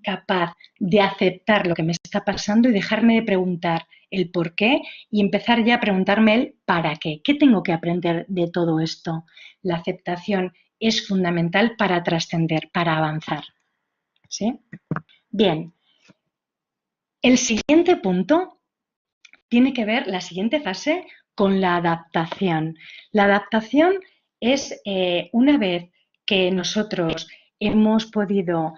capaz de aceptar lo que me está pasando y dejarme de preguntar el por qué y empezar ya a preguntarme el para qué. ¿Qué tengo que aprender de todo esto? La aceptación es fundamental para trascender, para avanzar. ¿Sí? Bien. El siguiente punto tiene que ver, la siguiente fase, con la adaptación. La adaptación es una vez que nosotros hemos podido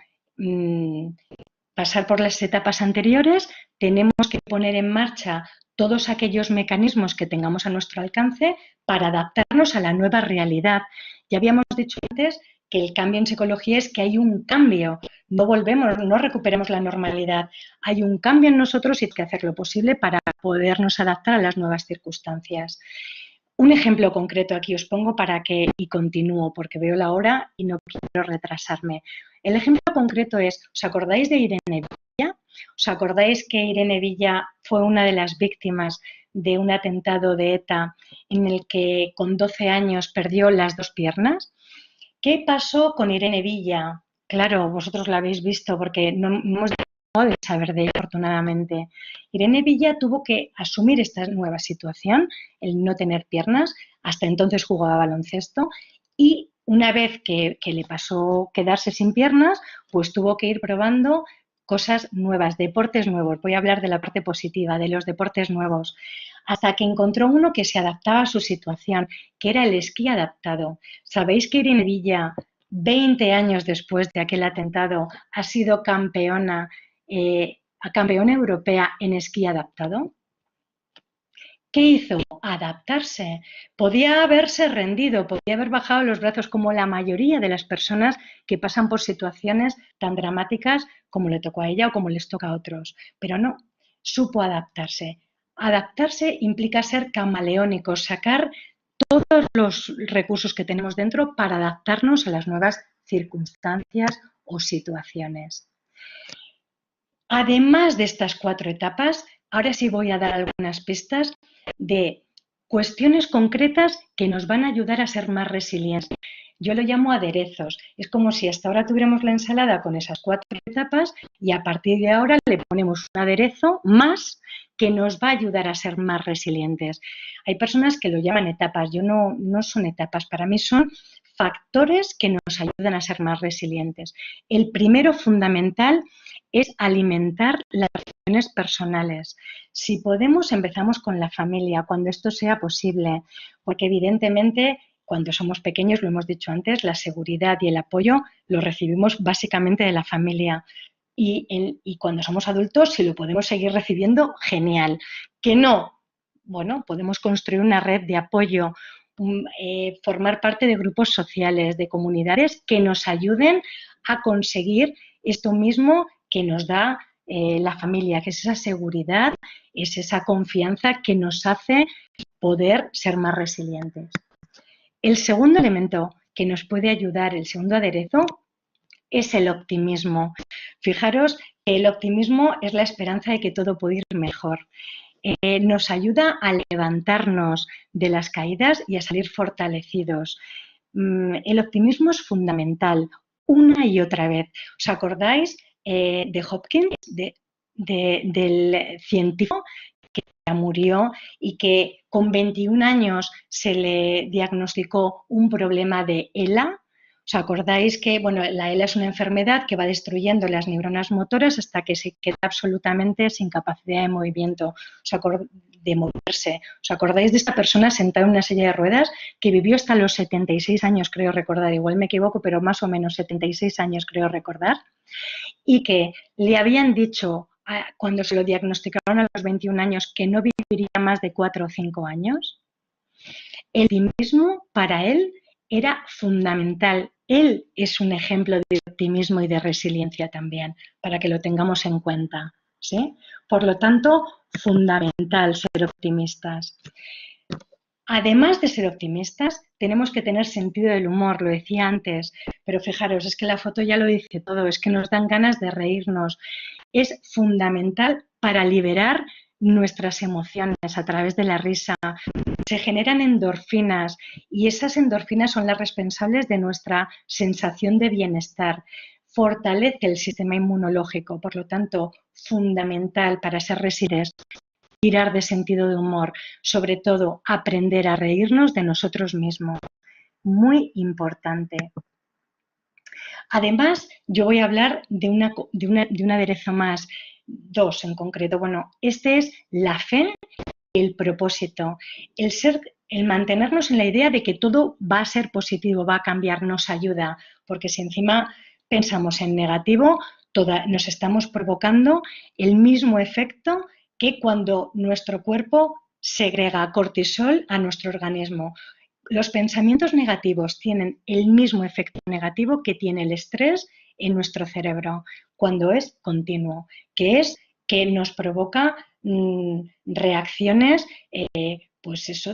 pasar por las etapas anteriores, tenemos que poner en marcha todos aquellos mecanismos que tengamos a nuestro alcance para adaptarnos a la nueva realidad. Ya habíamos dicho antes que el cambio en psicología es que hay un cambio, no volvemos, no recuperamos la normalidad, hay un cambio en nosotros y hay que hacer lo posible para podernos adaptar a las nuevas circunstancias. Un ejemplo concreto aquí os pongo y continúo porque veo la hora y no quiero retrasarme. El ejemplo concreto es, ¿os acordáis de Irene Villa? ¿Os acordáis que Irene Villa fue una de las víctimas de un atentado de ETA en el que con 12 años perdió las dos piernas? ¿Qué pasó con Irene Villa? Claro, vosotros la habéis visto porque no hemos dejado de saber de ella, afortunadamente. Irene Villa tuvo que asumir esta nueva situación, el no tener piernas, hasta entonces jugaba baloncesto y una vez que le pasó quedarse sin piernas, pues tuvo que ir probando cosas nuevas, deportes nuevos. Voy a hablar de la parte positiva, de los deportes nuevos, hasta que encontró uno que se adaptaba a su situación, que era el esquí adaptado. ¿Sabéis que Irene Villa, 20 años después de aquel atentado, ha sido campeona europea en esquí adaptado? ¿Qué hizo? Adaptarse. Podía haberse rendido, podía haber bajado los brazos como la mayoría de las personas que pasan por situaciones tan dramáticas como le tocó a ella o como les toca a otros. Pero no, supo adaptarse. Adaptarse implica ser camaleónicos, sacar todos los recursos que tenemos dentro para adaptarnos a las nuevas circunstancias o situaciones. Además de estas 4 etapas, ahora sí voy a dar algunas pistas de cuestiones concretas que nos van a ayudar a ser más resilientes. Yo lo llamo aderezos. Es como si hasta ahora tuviéramos la ensalada con esas 4 etapas y a partir de ahora le ponemos un aderezo más que nos va a ayudar a ser más resilientes. Hay personas que lo llaman etapas. Yo no son etapas. Para mí son factores que nos ayudan a ser más resilientes. El primero fundamental es alimentar las relaciones personales. Si podemos, empezamos con la familia, cuando esto sea posible, porque evidentemente cuando somos pequeños, lo hemos dicho antes, la seguridad y el apoyo lo recibimos básicamente de la familia. Y cuando somos adultos, si lo podemos seguir recibiendo, genial. Que no, bueno, podemos construir una red de apoyo, formar parte de grupos sociales, de comunidades que nos ayuden a conseguir esto mismo que nos da la familia, que es esa seguridad, es esa confianza que nos hace poder ser más resilientes. El segundo elemento que nos puede ayudar, el segundo aderezo, es el optimismo. Fijaros que el optimismo es la esperanza de que todo puede ir mejor. Nos ayuda a levantarnos de las caídas y a salir fortalecidos. El optimismo es fundamental, una y otra vez. ¿Os acordáis de Hopkins, del científico que murió y que con 21 años se le diagnosticó un problema de ELA? ¿Os acordáis que la ELA es una enfermedad que va destruyendo las neuronas motoras hasta que se queda absolutamente sin capacidad de movimiento, de moverse? ¿Os acordáis de esta persona sentada en una silla de ruedas que vivió hasta los 76 años, creo recordar? Igual me equivoco, pero más o menos 76 años creo recordar. Y que le habían dicho cuando se lo diagnosticaron a los 21 años que no viviría más de 4 o 5 años. El optimismo para él era fundamental. Él es un ejemplo de optimismo y de resiliencia también, para que lo tengamos en cuenta, ¿sí? Por lo tanto, fundamental ser optimistas. Además de ser optimistas, tenemos que tener sentido del humor, lo decía antes, pero fijaros, es que la foto ya lo dice todo, es que nos dan ganas de reírnos. Es fundamental para liberar nuestras emociones a través de la risa. Se generan endorfinas y esas endorfinas son las responsables de nuestra sensación de bienestar. Fortalece el sistema inmunológico, por lo tanto, fundamental para ser resilientes. Tirar de sentido de humor, sobre todo aprender a reírnos de nosotros mismos. Muy importante. Además, yo voy a hablar de un aderezo más, 2 en concreto. Bueno, este es la fe y el propósito. El mantenernos en la idea de que todo va a ser positivo, va a cambiar, nos ayuda, porque si encima pensamos en negativo, nos estamos provocando el mismo efecto que cuando nuestro cuerpo segrega cortisol a nuestro organismo. Los pensamientos negativos tienen el mismo efecto negativo que tiene el estrés en nuestro cerebro cuando es continuo, que es que nos provoca reacciones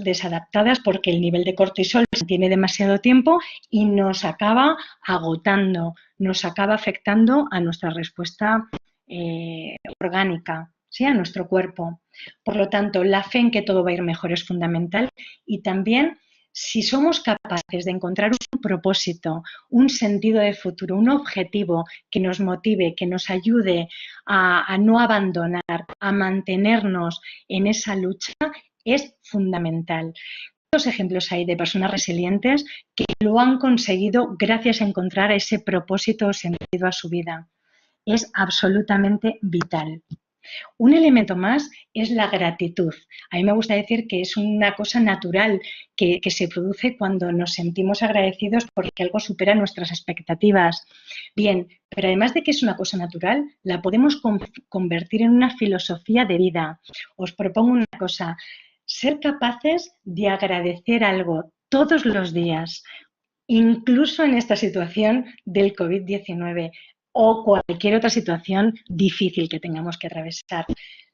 desadaptadas porque el nivel de cortisol se mantiene demasiado tiempo y nos acaba agotando, nos acaba afectando a nuestra respuesta orgánica, ¿sí? A nuestro cuerpo. Por lo tanto, la fe en que todo va a ir mejor es fundamental y también si somos capaces de encontrar un propósito, un sentido de futuro, un objetivo que nos motive, que nos ayude a no abandonar, a mantenernos en esa lucha, es fundamental. ¿Cuántos ejemplos hay de personas resilientes que lo han conseguido gracias a encontrar ese propósito o sentido a su vida? Es absolutamente vital. Un elemento más es la gratitud. A mí me gusta decir que es una cosa natural que se produce cuando nos sentimos agradecidos porque algo supera nuestras expectativas. Bien, pero además de que es una cosa natural, la podemos convertir en una filosofía de vida. Os propongo una cosa, ser capaces de agradecer algo todos los días, incluso en esta situación del COVID-19. O cualquier otra situación difícil que tengamos que atravesar.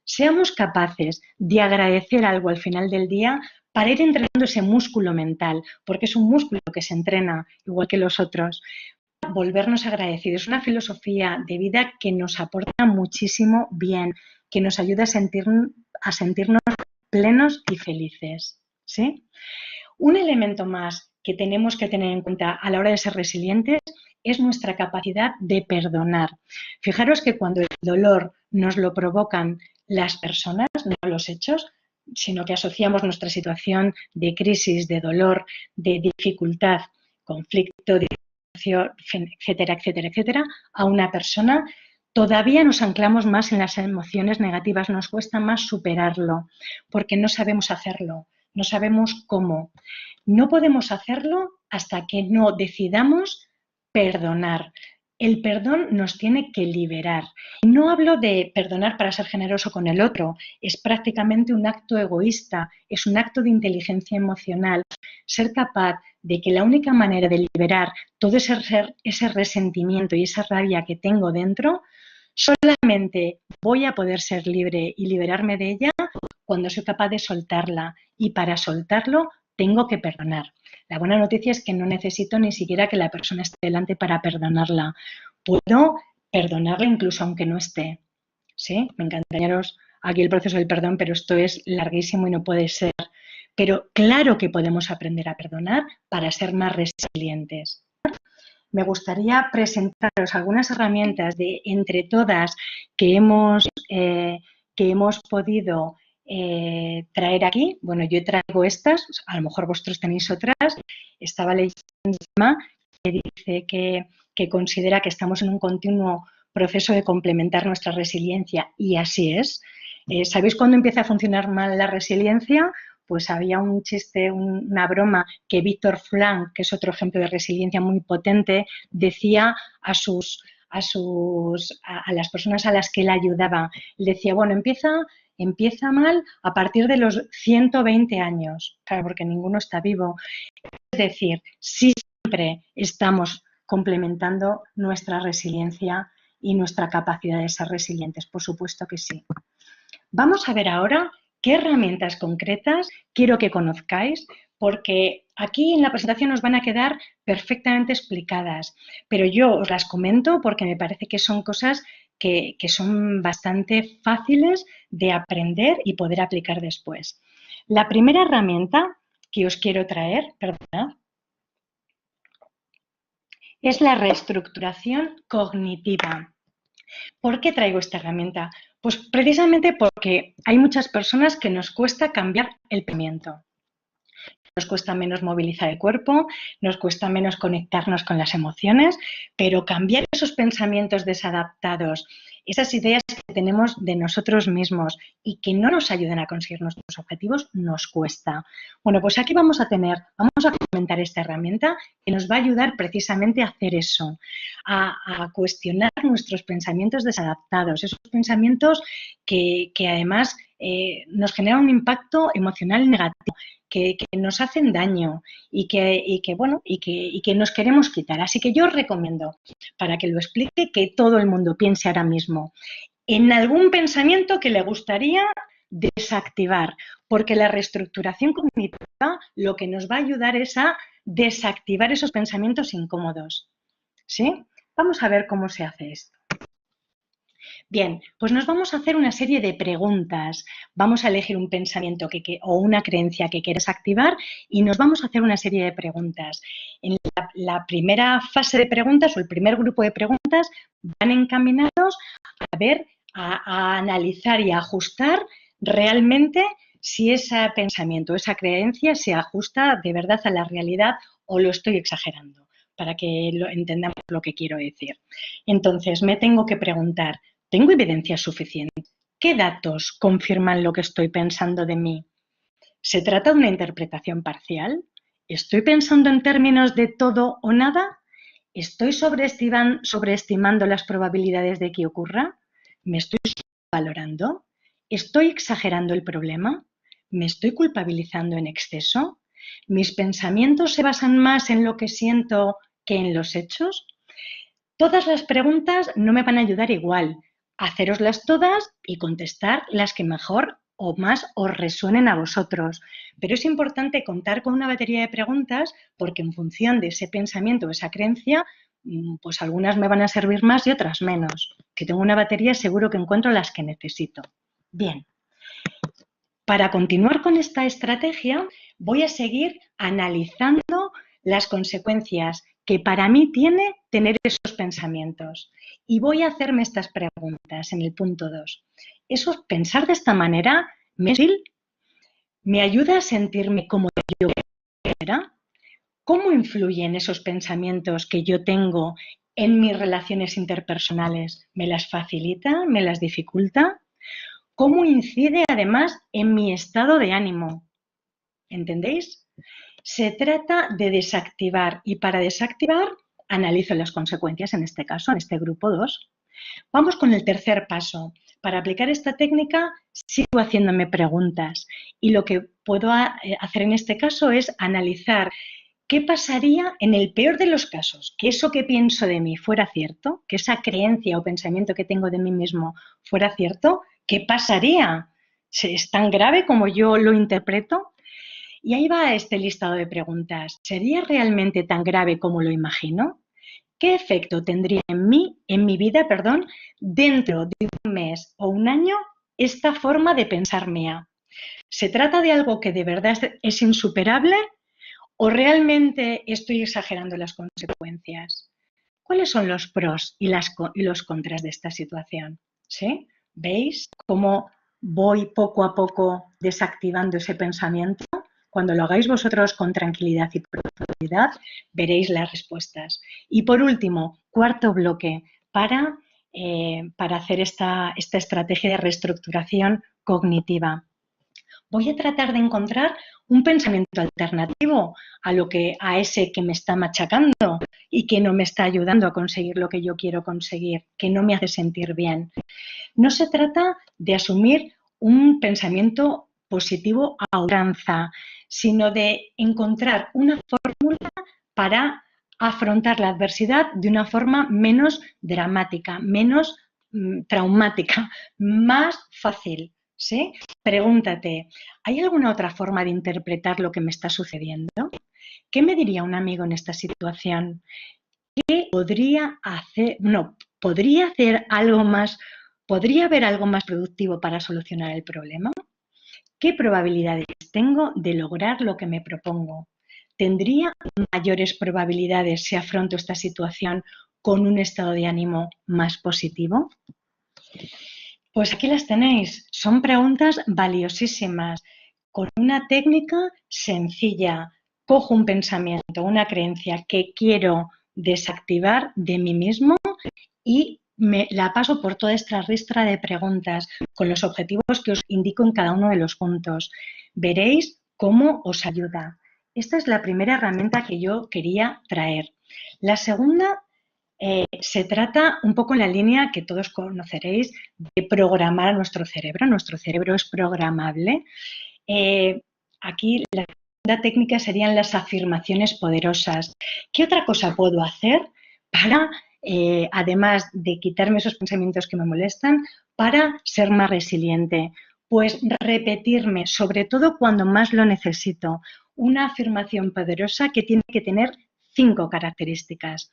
Seamos capaces de agradecer algo al final del día para ir entrenando ese músculo mental, porque es un músculo que se entrena igual que los otros, volvernos agradecidos. Es una filosofía de vida que nos aporta muchísimo bien, que nos ayuda a sentirnos plenos y felices, ¿sí? Un elemento más que tenemos que tener en cuenta a la hora de ser resilientes es nuestra capacidad de perdonar. Fijaros que cuando el dolor nos lo provocan las personas, no los hechos, sino que asociamos nuestra situación de crisis, de dolor, de dificultad, conflicto, etcétera, etcétera, etcétera, a una persona, todavía nos anclamos más en las emociones negativas, nos cuesta más superarlo, porque no sabemos hacerlo, no sabemos cómo. No podemos hacerlo hasta que no decidamos perdonar. El perdón nos tiene que liberar. No hablo de perdonar para ser generoso con el otro, es prácticamente un acto egoísta, es un acto de inteligencia emocional. Ser capaz de que la única manera de liberar todo ese resentimiento y esa rabia que tengo dentro, solamente voy a poder ser libre y liberarme de ella cuando soy capaz de soltarla. Y para soltarlo tengo que perdonar. La buena noticia es que no necesito ni siquiera que la persona esté delante para perdonarla. Puedo perdonarla incluso aunque no esté. ¿Sí? Me encantaría aquí el proceso del perdón, pero esto es larguísimo y no puede ser. Pero claro que podemos aprender a perdonar para ser más resilientes. Me gustaría presentaros algunas herramientas de entre todas que hemos podido traer aquí. Bueno, yo traigo estas, a lo mejor vosotros tenéis otras. Estaba leyendo que dice que considera que estamos en un continuo proceso de complementar nuestra resiliencia, y así es. ¿Sabéis cuándo empieza a funcionar mal la resiliencia? Pues había un chiste, una broma que Víctor Frank, que es otro ejemplo de resiliencia muy potente, decía a las personas a las que él ayudaba. Le decía, bueno, empieza mal a partir de los 120 años, claro, porque ninguno está vivo. Es decir, siempre estamos complementando nuestra resiliencia y nuestra capacidad de ser resilientes, por supuesto que sí. Vamos a ver ahora qué herramientas concretas quiero que conozcáis, porque aquí en la presentación os van a quedar perfectamente explicadas, pero yo os las comento porque me parece que son cosas que son bastante fáciles de aprender y poder aplicar después. La primera herramienta que os quiero traer, perdonad, es la reestructuración cognitiva. ¿Por qué traigo esta herramienta? Pues precisamente porque hay muchas personas que nos cuesta cambiar el pensamiento. Nos cuesta menos movilizar el cuerpo, nos cuesta menos conectarnos con las emociones, pero cambiar esos pensamientos desadaptados, esas ideas que tenemos de nosotros mismos y que no nos ayudan a conseguir nuestros objetivos, nos cuesta. Bueno, pues aquí vamos a comentar esta herramienta que nos va a ayudar precisamente a hacer eso, a cuestionar nuestros pensamientos desadaptados, esos pensamientos que además nos generan un impacto emocional negativo, que nos hacen daño y que nos queremos quitar. Así que yo os recomiendo, para que lo explique, que todo el mundo piense ahora mismo en algún pensamiento que le gustaría desactivar, porque la reestructuración cognitiva lo que nos va a ayudar es a desactivar esos pensamientos incómodos. ¿Sí? Vamos a ver cómo se hace esto. Bien, pues nos vamos a hacer una serie de preguntas. Vamos a elegir un pensamiento o una creencia que quieres activar y nos vamos a hacer una serie de preguntas. En la primera fase de preguntas o el primer grupo de preguntas van encaminados a analizar y a ajustar realmente si ese pensamiento, esa creencia se ajusta de verdad a la realidad o lo estoy exagerando, para que entendamos lo que quiero decir. Entonces, me tengo que preguntar, ¿tengo evidencia suficiente? ¿Qué datos confirman lo que estoy pensando de mí? ¿Se trata de una interpretación parcial? ¿Estoy pensando en términos de todo o nada? ¿Estoy sobreestimando las probabilidades de que ocurra? ¿Me estoy valorando? ¿Estoy exagerando el problema? ¿Me estoy culpabilizando en exceso? ¿Mis pensamientos se basan más en lo que siento que en los hechos? Todas las preguntas no me van a ayudar igual. Hacéroslas todas y contestar las que mejor o más os resuenen a vosotros. Pero es importante contar con una batería de preguntas porque en función de ese pensamiento o esa creencia pues algunas me van a servir más y otras menos. Que tengo una batería, seguro que encuentro las que necesito. Bien. Para continuar con esta estrategia, voy a seguir analizando las consecuencias que para mí tiene tener esos pensamientos. Y voy a hacerme estas preguntas en el punto 2. ¿Eso, pensar de esta manera me es útil? ¿Me ayuda a sentirme como yo quiera? ¿Cómo influyen esos pensamientos que yo tengo en mis relaciones interpersonales? ¿Me las facilita? ¿Me las dificulta? ¿Cómo incide además en mi estado de ánimo? ¿Entendéis? Se trata de desactivar y para desactivar analizo las consecuencias en este caso, en este grupo 2. Vamos con el tercer paso. Para aplicar esta técnica sigo haciéndome preguntas y lo que puedo hacer en este caso es analizar qué pasaría en el peor de los casos, que eso que pienso de mí fuera cierto, que esa creencia o pensamiento que tengo de mí mismo fuera cierto, ¿qué pasaría? ¿Es tan grave como yo lo interpreto? Y ahí va este listado de preguntas. ¿Sería realmente tan grave como lo imagino? ¿Qué efecto tendría en mí, en mi vida, perdón, dentro de un mes o un año esta forma de pensar mía? ¿Se trata de algo que de verdad es insuperable o realmente estoy exagerando las consecuencias? ¿Cuáles son los pros y los contras de esta situación? ¿Sí? ¿Veis cómo voy poco a poco desactivando ese pensamiento? Cuando lo hagáis vosotros con tranquilidad y profundidad, veréis las respuestas. Y por último, cuarto bloque, para hacer esta estrategia de reestructuración cognitiva. Voy a tratar de encontrar un pensamiento alternativo a ese que me está machacando y que no me está ayudando a conseguir lo que yo quiero conseguir, que no me hace sentir bien. No se trata de asumir un pensamiento positivo a ultranza, sino de encontrar una fórmula para afrontar la adversidad de una forma menos dramática, menos traumática, más fácil. ¿Sí? Pregúntate, ¿hay alguna otra forma de interpretar lo que me está sucediendo? ¿Qué me diría un amigo en esta situación? ¿Qué podría hacer? No, ¿podría hacer algo más? ¿Podría haber algo más productivo para solucionar el problema? ¿Qué probabilidades tengo de lograr lo que me propongo? ¿Tendría mayores probabilidades si afronto esta situación con un estado de ánimo más positivo? Pues aquí las tenéis. Son preguntas valiosísimas. Con una técnica sencilla, cojo un pensamiento, una creencia que quiero desactivar de mí mismo y me la paso por toda esta ristra de preguntas con los objetivos que os indico en cada uno de los puntos. Veréis cómo os ayuda. Esta es la primera herramienta que yo quería traer. La segunda se trata un poco en la línea que todos conoceréis de programar a nuestro cerebro. Nuestro cerebro es programable. Aquí la segunda técnica serían las afirmaciones poderosas. ¿Qué otra cosa puedo hacer para, además de quitarme esos pensamientos que me molestan, para ser más resiliente? Pues repetirme, sobre todo cuando más lo necesito, una afirmación poderosa que tiene que tener 5 características.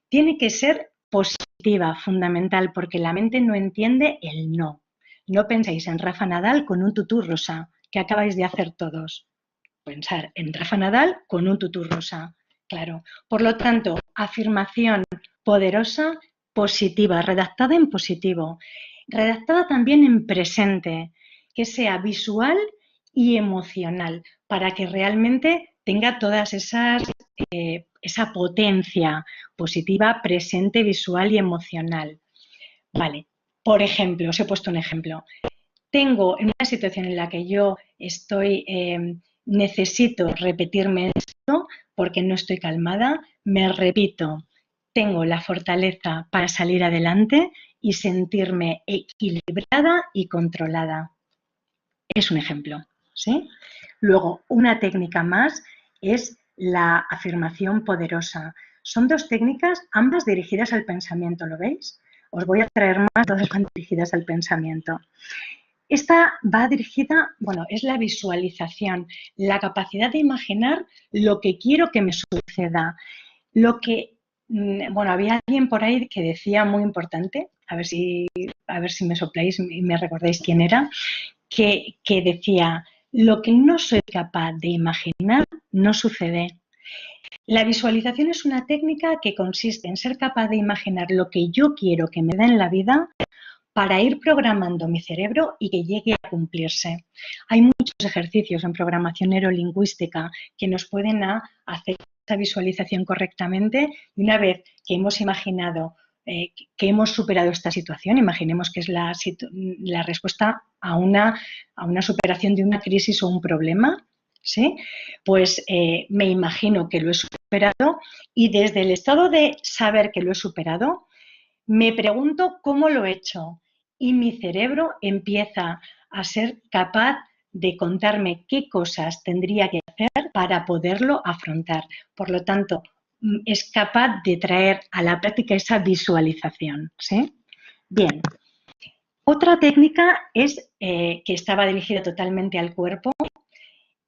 Tiene que ser positiva, fundamental, porque la mente no entiende el no. No penséis en Rafa Nadal con un tutú rosa, que acabáis de hacer todos. Pensar en Rafa Nadal con un tutú rosa, claro. Por lo tanto, afirmación poderosa, positiva, redactada en positivo, redactada también en presente, que sea visual y emocional, para que realmente tenga todas esa potencia positiva, presente, visual y emocional. Vale, por ejemplo, os he puesto un ejemplo. Tengo en una situación en la que yo necesito repetirme esto porque no estoy calmada, me repito, tengo la fortaleza para salir adelante y sentirme equilibrada y controlada. Es un ejemplo, ¿sí? Luego, una técnica más es la afirmación poderosa. Son 2 técnicas, ambas dirigidas al pensamiento, ¿lo veis? Os voy a traer más, todas van dirigidas al pensamiento. Esta va dirigida, bueno, es la visualización, la capacidad de imaginar lo que quiero que me suceda, lo que bueno, había alguien por ahí que decía muy importante, a ver si me sopláis y me recordáis quién era, que decía, lo que no soy capaz de imaginar no sucede. La visualización es una técnica que consiste en ser capaz de imaginar lo que yo quiero que me dé en la vida para ir programando mi cerebro y que llegue a cumplirse. Hay muchos ejercicios en programación neurolingüística que nos pueden hacer esta visualización correctamente y una vez que hemos imaginado que hemos superado esta situación, imaginemos que es la respuesta a una superación de una crisis o un problema, ¿sí? Pues me imagino que lo he superado y desde el estado de saber que lo he superado, me pregunto cómo lo he hecho y mi cerebro empieza a ser capaz de contarme qué cosas tendría que hacer para poderlo afrontar. Por lo tanto, es capaz de traer a la práctica esa visualización, ¿sí? Bien. Otra técnica es que estaba dirigida totalmente al cuerpo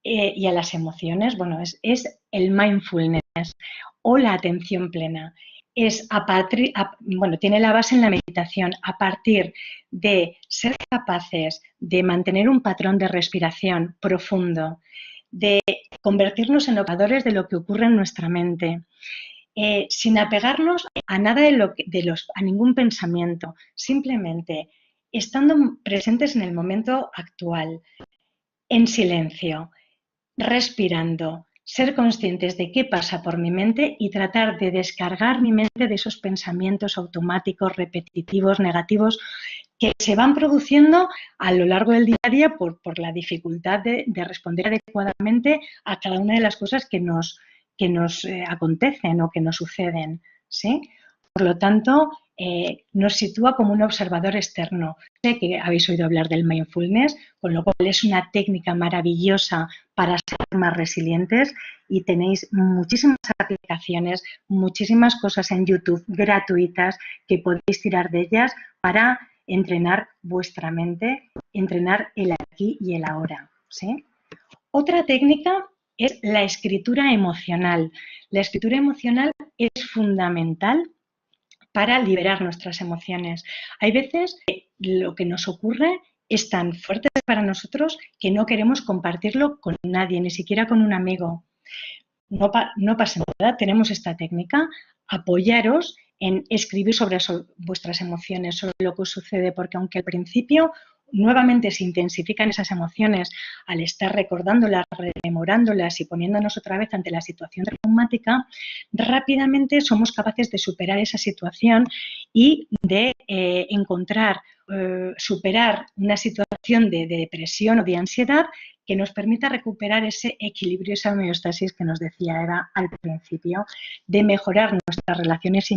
y a las emociones. Bueno, es el mindfulness o la atención plena. Bueno, tiene la base en la meditación. A partir de ser capaces de mantener un patrón de respiración profundo, de convertirnos en observadores de lo que ocurre en nuestra mente, sin apegarnos a nada a ningún pensamiento, simplemente estando presentes en el momento actual, en silencio, respirando, ser conscientes de qué pasa por mi mente y tratar de descargar mi mente de esos pensamientos automáticos, repetitivos, negativos, que se van produciendo a lo largo del día a día por la dificultad de responder adecuadamente a cada una de las cosas que nos acontecen o que nos suceden, ¿sí? Por lo tanto, nos sitúa como un observador externo. Sé que habéis oído hablar del mindfulness, con lo cual es una técnica maravillosa para ser más resilientes y tenéis muchísimas aplicaciones, muchísimas cosas en YouTube gratuitas que podéis tirar de ellas para entrenar vuestra mente, entrenar el aquí y el ahora, ¿sí? Otra técnica es la escritura emocional. La escritura emocional es fundamental para liberar nuestras emociones. Hay veces que lo que nos ocurre es tan fuerte para nosotros que no queremos compartirlo con nadie, ni siquiera con un amigo. No pasa nada, tenemos esta técnica, apoyaros en escribir sobre vuestras emociones, sobre lo que os sucede, porque aunque al principio nuevamente se intensifican esas emociones al estar recordándolas, rememorándolas y poniéndonos otra vez ante la situación traumática, rápidamente somos capaces de superar esa situación y de superar una situación de depresión o de ansiedad que nos permita recuperar ese equilibrio, esa homeostasis que nos decía Eva al principio, de mejorar nuestras relaciones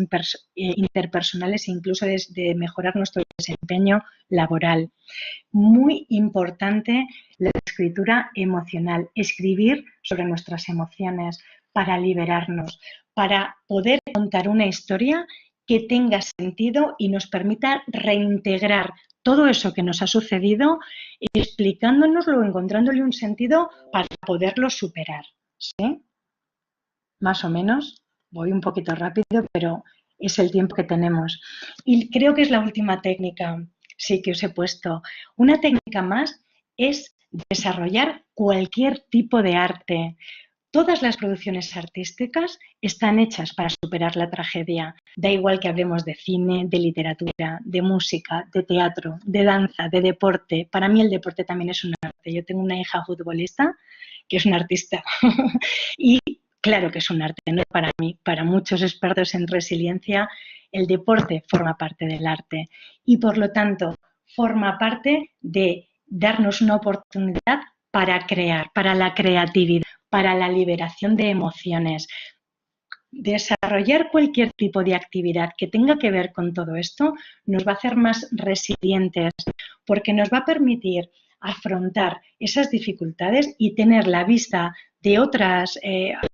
interpersonales e incluso de mejorar nuestro desempeño laboral. Muy importante la escritura emocional, escribir sobre nuestras emociones para liberarnos, para poder contar una historia que tenga sentido y nos permita reintegrar todo eso que nos ha sucedido, explicándonoslo, encontrándole un sentido para poderlo superar, ¿sí? Más o menos, voy un poquito rápido, pero es el tiempo que tenemos. Y creo que es la última técnica, sí, que os he puesto. Una técnica más es desarrollar cualquier tipo de arte. Todas las producciones artísticas están hechas para superar la tragedia. Da igual que hablemos de cine, de literatura, de música, de teatro, de danza, de deporte. Para mí el deporte también es un arte. Yo tengo una hija futbolista que es una artista y claro que es un arte, no para mí. Para muchos expertos en resiliencia, el deporte forma parte del arte y por lo tanto forma parte de darnos una oportunidad para crear, para la creatividad, para la liberación de emociones. Desarrollar cualquier tipo de actividad que tenga que ver con todo esto nos va a hacer más resilientes porque nos va a permitir afrontar esas dificultades y tener la vista de otras,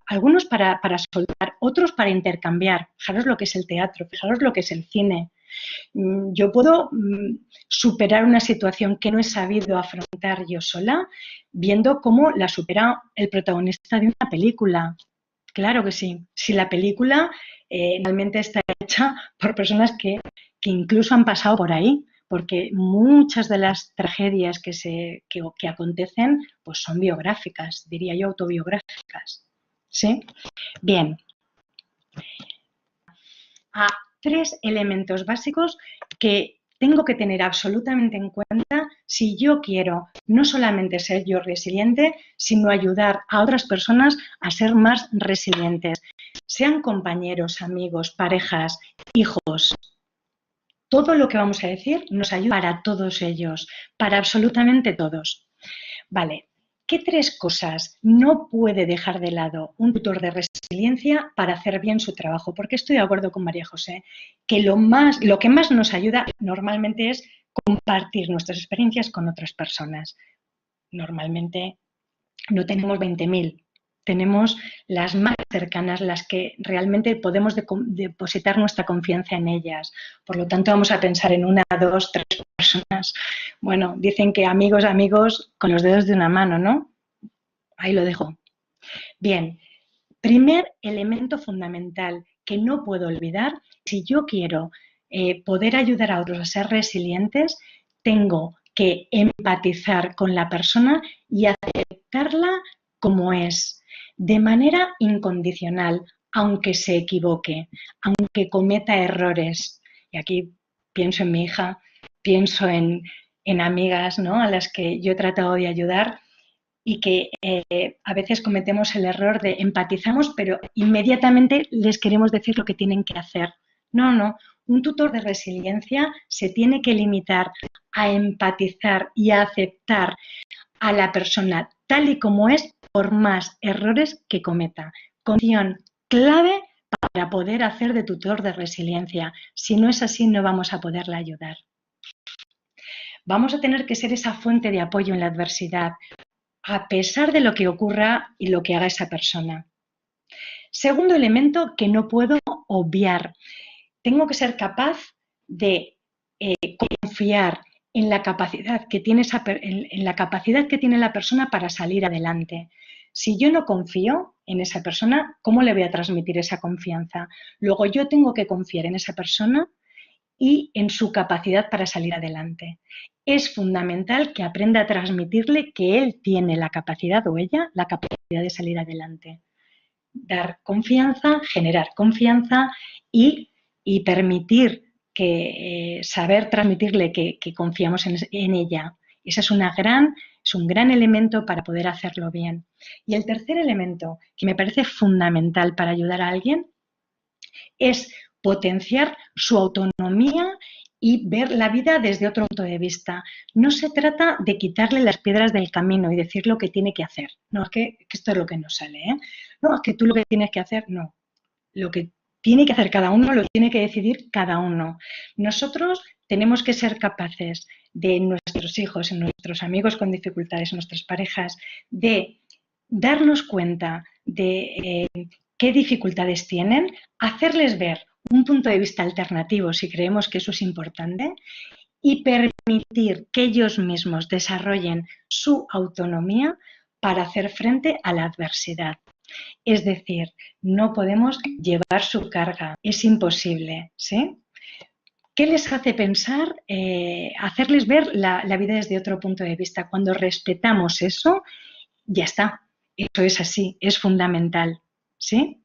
algunos para soltar, otros para intercambiar. Fijaros lo que es el teatro, fijaros lo que es el cine. Yo puedo superar una situación que no he sabido afrontar yo sola viendo cómo la supera el protagonista de una película. Claro que sí. Si la película realmente está hecha por personas que incluso han pasado por ahí, porque muchas de las tragedias que acontecen pues son biográficas, diría yo, autobiográficas. ¿Sí? Bien. A 3 elementos básicos que tengo que tener absolutamente en cuenta si yo quiero no solamente ser yo resiliente, sino ayudar a otras personas a ser más resilientes. Sean compañeros, amigos, parejas, hijos. Todo lo que vamos a decir nos ayuda para todos ellos, para absolutamente todos. Vale, ¿qué 3 cosas no puede dejar de lado un tutor de resiliencia para hacer bien su trabajo? Porque estoy de acuerdo con María José, que lo que más nos ayuda normalmente es compartir nuestras experiencias con otras personas. Normalmente no tenemos 20.000, tenemos las más cercanas, las que realmente podemos depositar nuestra confianza en ellas. Por lo tanto, vamos a pensar en 1, 2, 3 personas. Bueno, dicen que amigos, amigos, con los dedos de una mano, ¿no? Ahí lo dejo. Bien, primer elemento fundamental que no puedo olvidar, si yo quiero poder ayudar a otros a ser resilientes, tengo que empatizar con la persona y aceptarla como es, de manera incondicional, aunque se equivoque, aunque cometa errores. Y aquí pienso en mi hija, pienso en amigas, ¿no?, a las que yo he tratado de ayudar y que a veces cometemos el error de empatizamos, pero inmediatamente les queremos decir lo que tienen que hacer. No, no. Un tutor de resiliencia se tiene que limitar a empatizar y a aceptar a la persona tal y como es, por más errores que cometa. Condición clave para poder hacer de tutor de resiliencia. Si no es así, no vamos a poderla ayudar. Vamos a tener que ser esa fuente de apoyo en la adversidad, a pesar de lo que ocurra y lo que haga esa persona. Segundo elemento que no puedo obviar. Tengo que ser capaz de confiar en la capacidad que tiene la persona para salir adelante. Si yo no confío en esa persona, ¿cómo le voy a transmitir esa confianza? Luego yo tengo que confiar en esa persona y en su capacidad para salir adelante. Es fundamental que aprenda a transmitirle que él tiene la capacidad o ella la capacidad de salir adelante. Dar confianza, generar confianza y permitir que saber transmitirle que confiamos en ella. Ese es un gran elemento para poder hacerlo bien. Y el tercer elemento que me parece fundamental para ayudar a alguien es potenciar su autonomía y ver la vida desde otro punto de vista. No se trata de quitarle las piedras del camino y decir lo que tiene que hacer. No, es que esto es lo que nos sale, ¿eh? No, es que tú lo que tienes que hacer, no. Lo que tiene que hacer cada uno lo tiene que decidir cada uno. Nosotros tenemos que ser capaces de nuestros hijos, nuestros amigos con dificultades, nuestras parejas, de darnos cuenta de qué dificultades tienen, hacerles ver un punto de vista alternativo si creemos que eso es importante y permitir que ellos mismos desarrollen su autonomía para hacer frente a la adversidad. Es decir, no podemos llevar su carga, es imposible, ¿sí? ¿Qué les hace pensar? Hacerles ver la vida desde otro punto de vista. Cuando respetamos eso, ya está. Eso es así, es fundamental, ¿sí?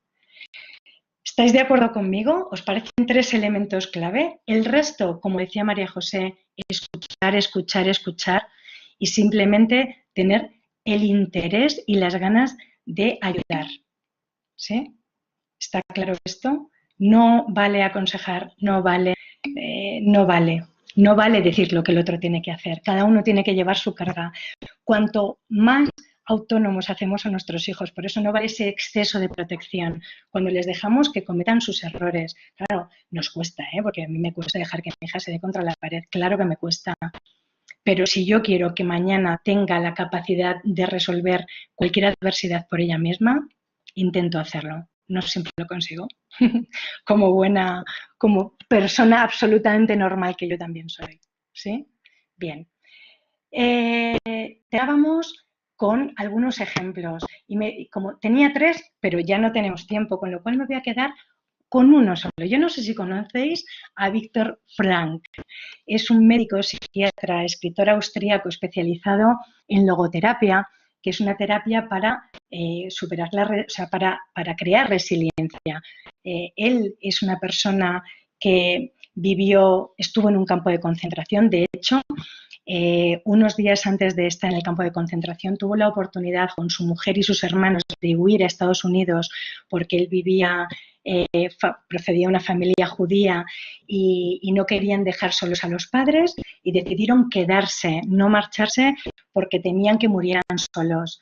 ¿Estáis de acuerdo conmigo? ¿Os parecen 3 elementos clave? El resto, como decía María José, escuchar, escuchar, escuchar y simplemente tener el interés y las ganas de ayudar, ¿sí? ¿Está claro esto? No vale aconsejar, no vale decir lo que el otro tiene que hacer. Cada uno tiene que llevar su carga. Cuanto más autónomos hacemos a nuestros hijos, por eso no vale ese exceso de protección. Cuando les dejamos que cometan sus errores, claro, nos cuesta, porque a mí me cuesta dejar que mi hija se dé contra la pared, claro que me cuesta. Pero si yo quiero que mañana tenga la capacidad de resolver cualquier adversidad por ella misma, intento hacerlo. No siempre lo consigo. como persona absolutamente normal que yo también soy. ¿Sí? Bien. Terminábamos con algunos ejemplos. Y como tenía 3, pero ya no tenemos tiempo, con lo cual me voy a quedar con uno solo. Yo no sé si conocéis a Viktor Frankl. Es un médico psiquiatra, escritor austríaco especializado en logoterapia, que es una terapia para superar o sea, para crear resiliencia. Él es una persona que estuvo en un campo de concentración. De hecho, unos días antes de estar en el campo de concentración, tuvo la oportunidad con su mujer y sus hermanos de huir a Estados Unidos porque él procedía de una familia judía y no querían dejar solos a los padres y decidieron quedarse, no marcharse porque temían que murieran solos.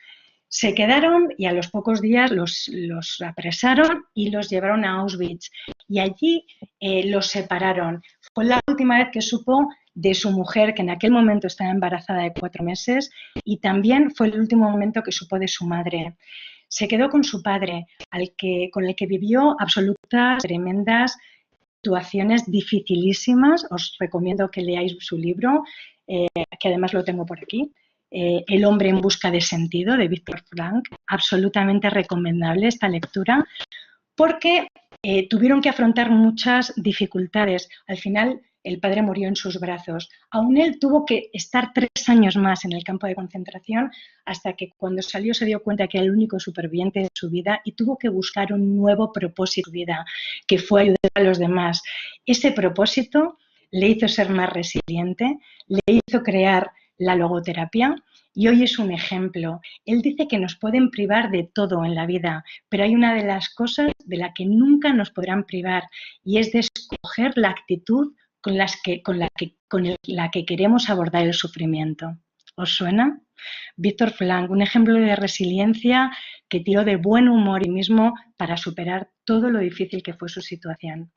Se quedaron y a los pocos días los apresaron y los llevaron a Auschwitz y allí los separaron. Fue la última vez que supo de su mujer, que en aquel momento estaba embarazada de 4 meses, y también fue el último momento que supo de su madre. Se quedó con su padre, con el que vivió absolutas, tremendas situaciones dificilísimas. Os recomiendo que leáis su libro, que además lo tengo por aquí. El hombre en busca de sentido, de Viktor Frankl. Absolutamente recomendable esta lectura, porque tuvieron que afrontar muchas dificultades. Al final, el padre murió en sus brazos. Aún él tuvo que estar 3 años más en el campo de concentración hasta que cuando salió se dio cuenta que era el único superviviente de su vida y tuvo que buscar un nuevo propósito de vida, que fue ayudar a los demás. Ese propósito le hizo ser más resiliente, le hizo crear la logoterapia y hoy es un ejemplo. Él dice que nos pueden privar de todo en la vida, pero hay una de las cosas de la que nunca nos podrán privar y es de escoger la actitud con la que queremos abordar el sufrimiento. ¿Os suena? Viktor Frankl, un ejemplo de resiliencia que tiró de buen humor y mismo para superar todo lo difícil que fue su situación.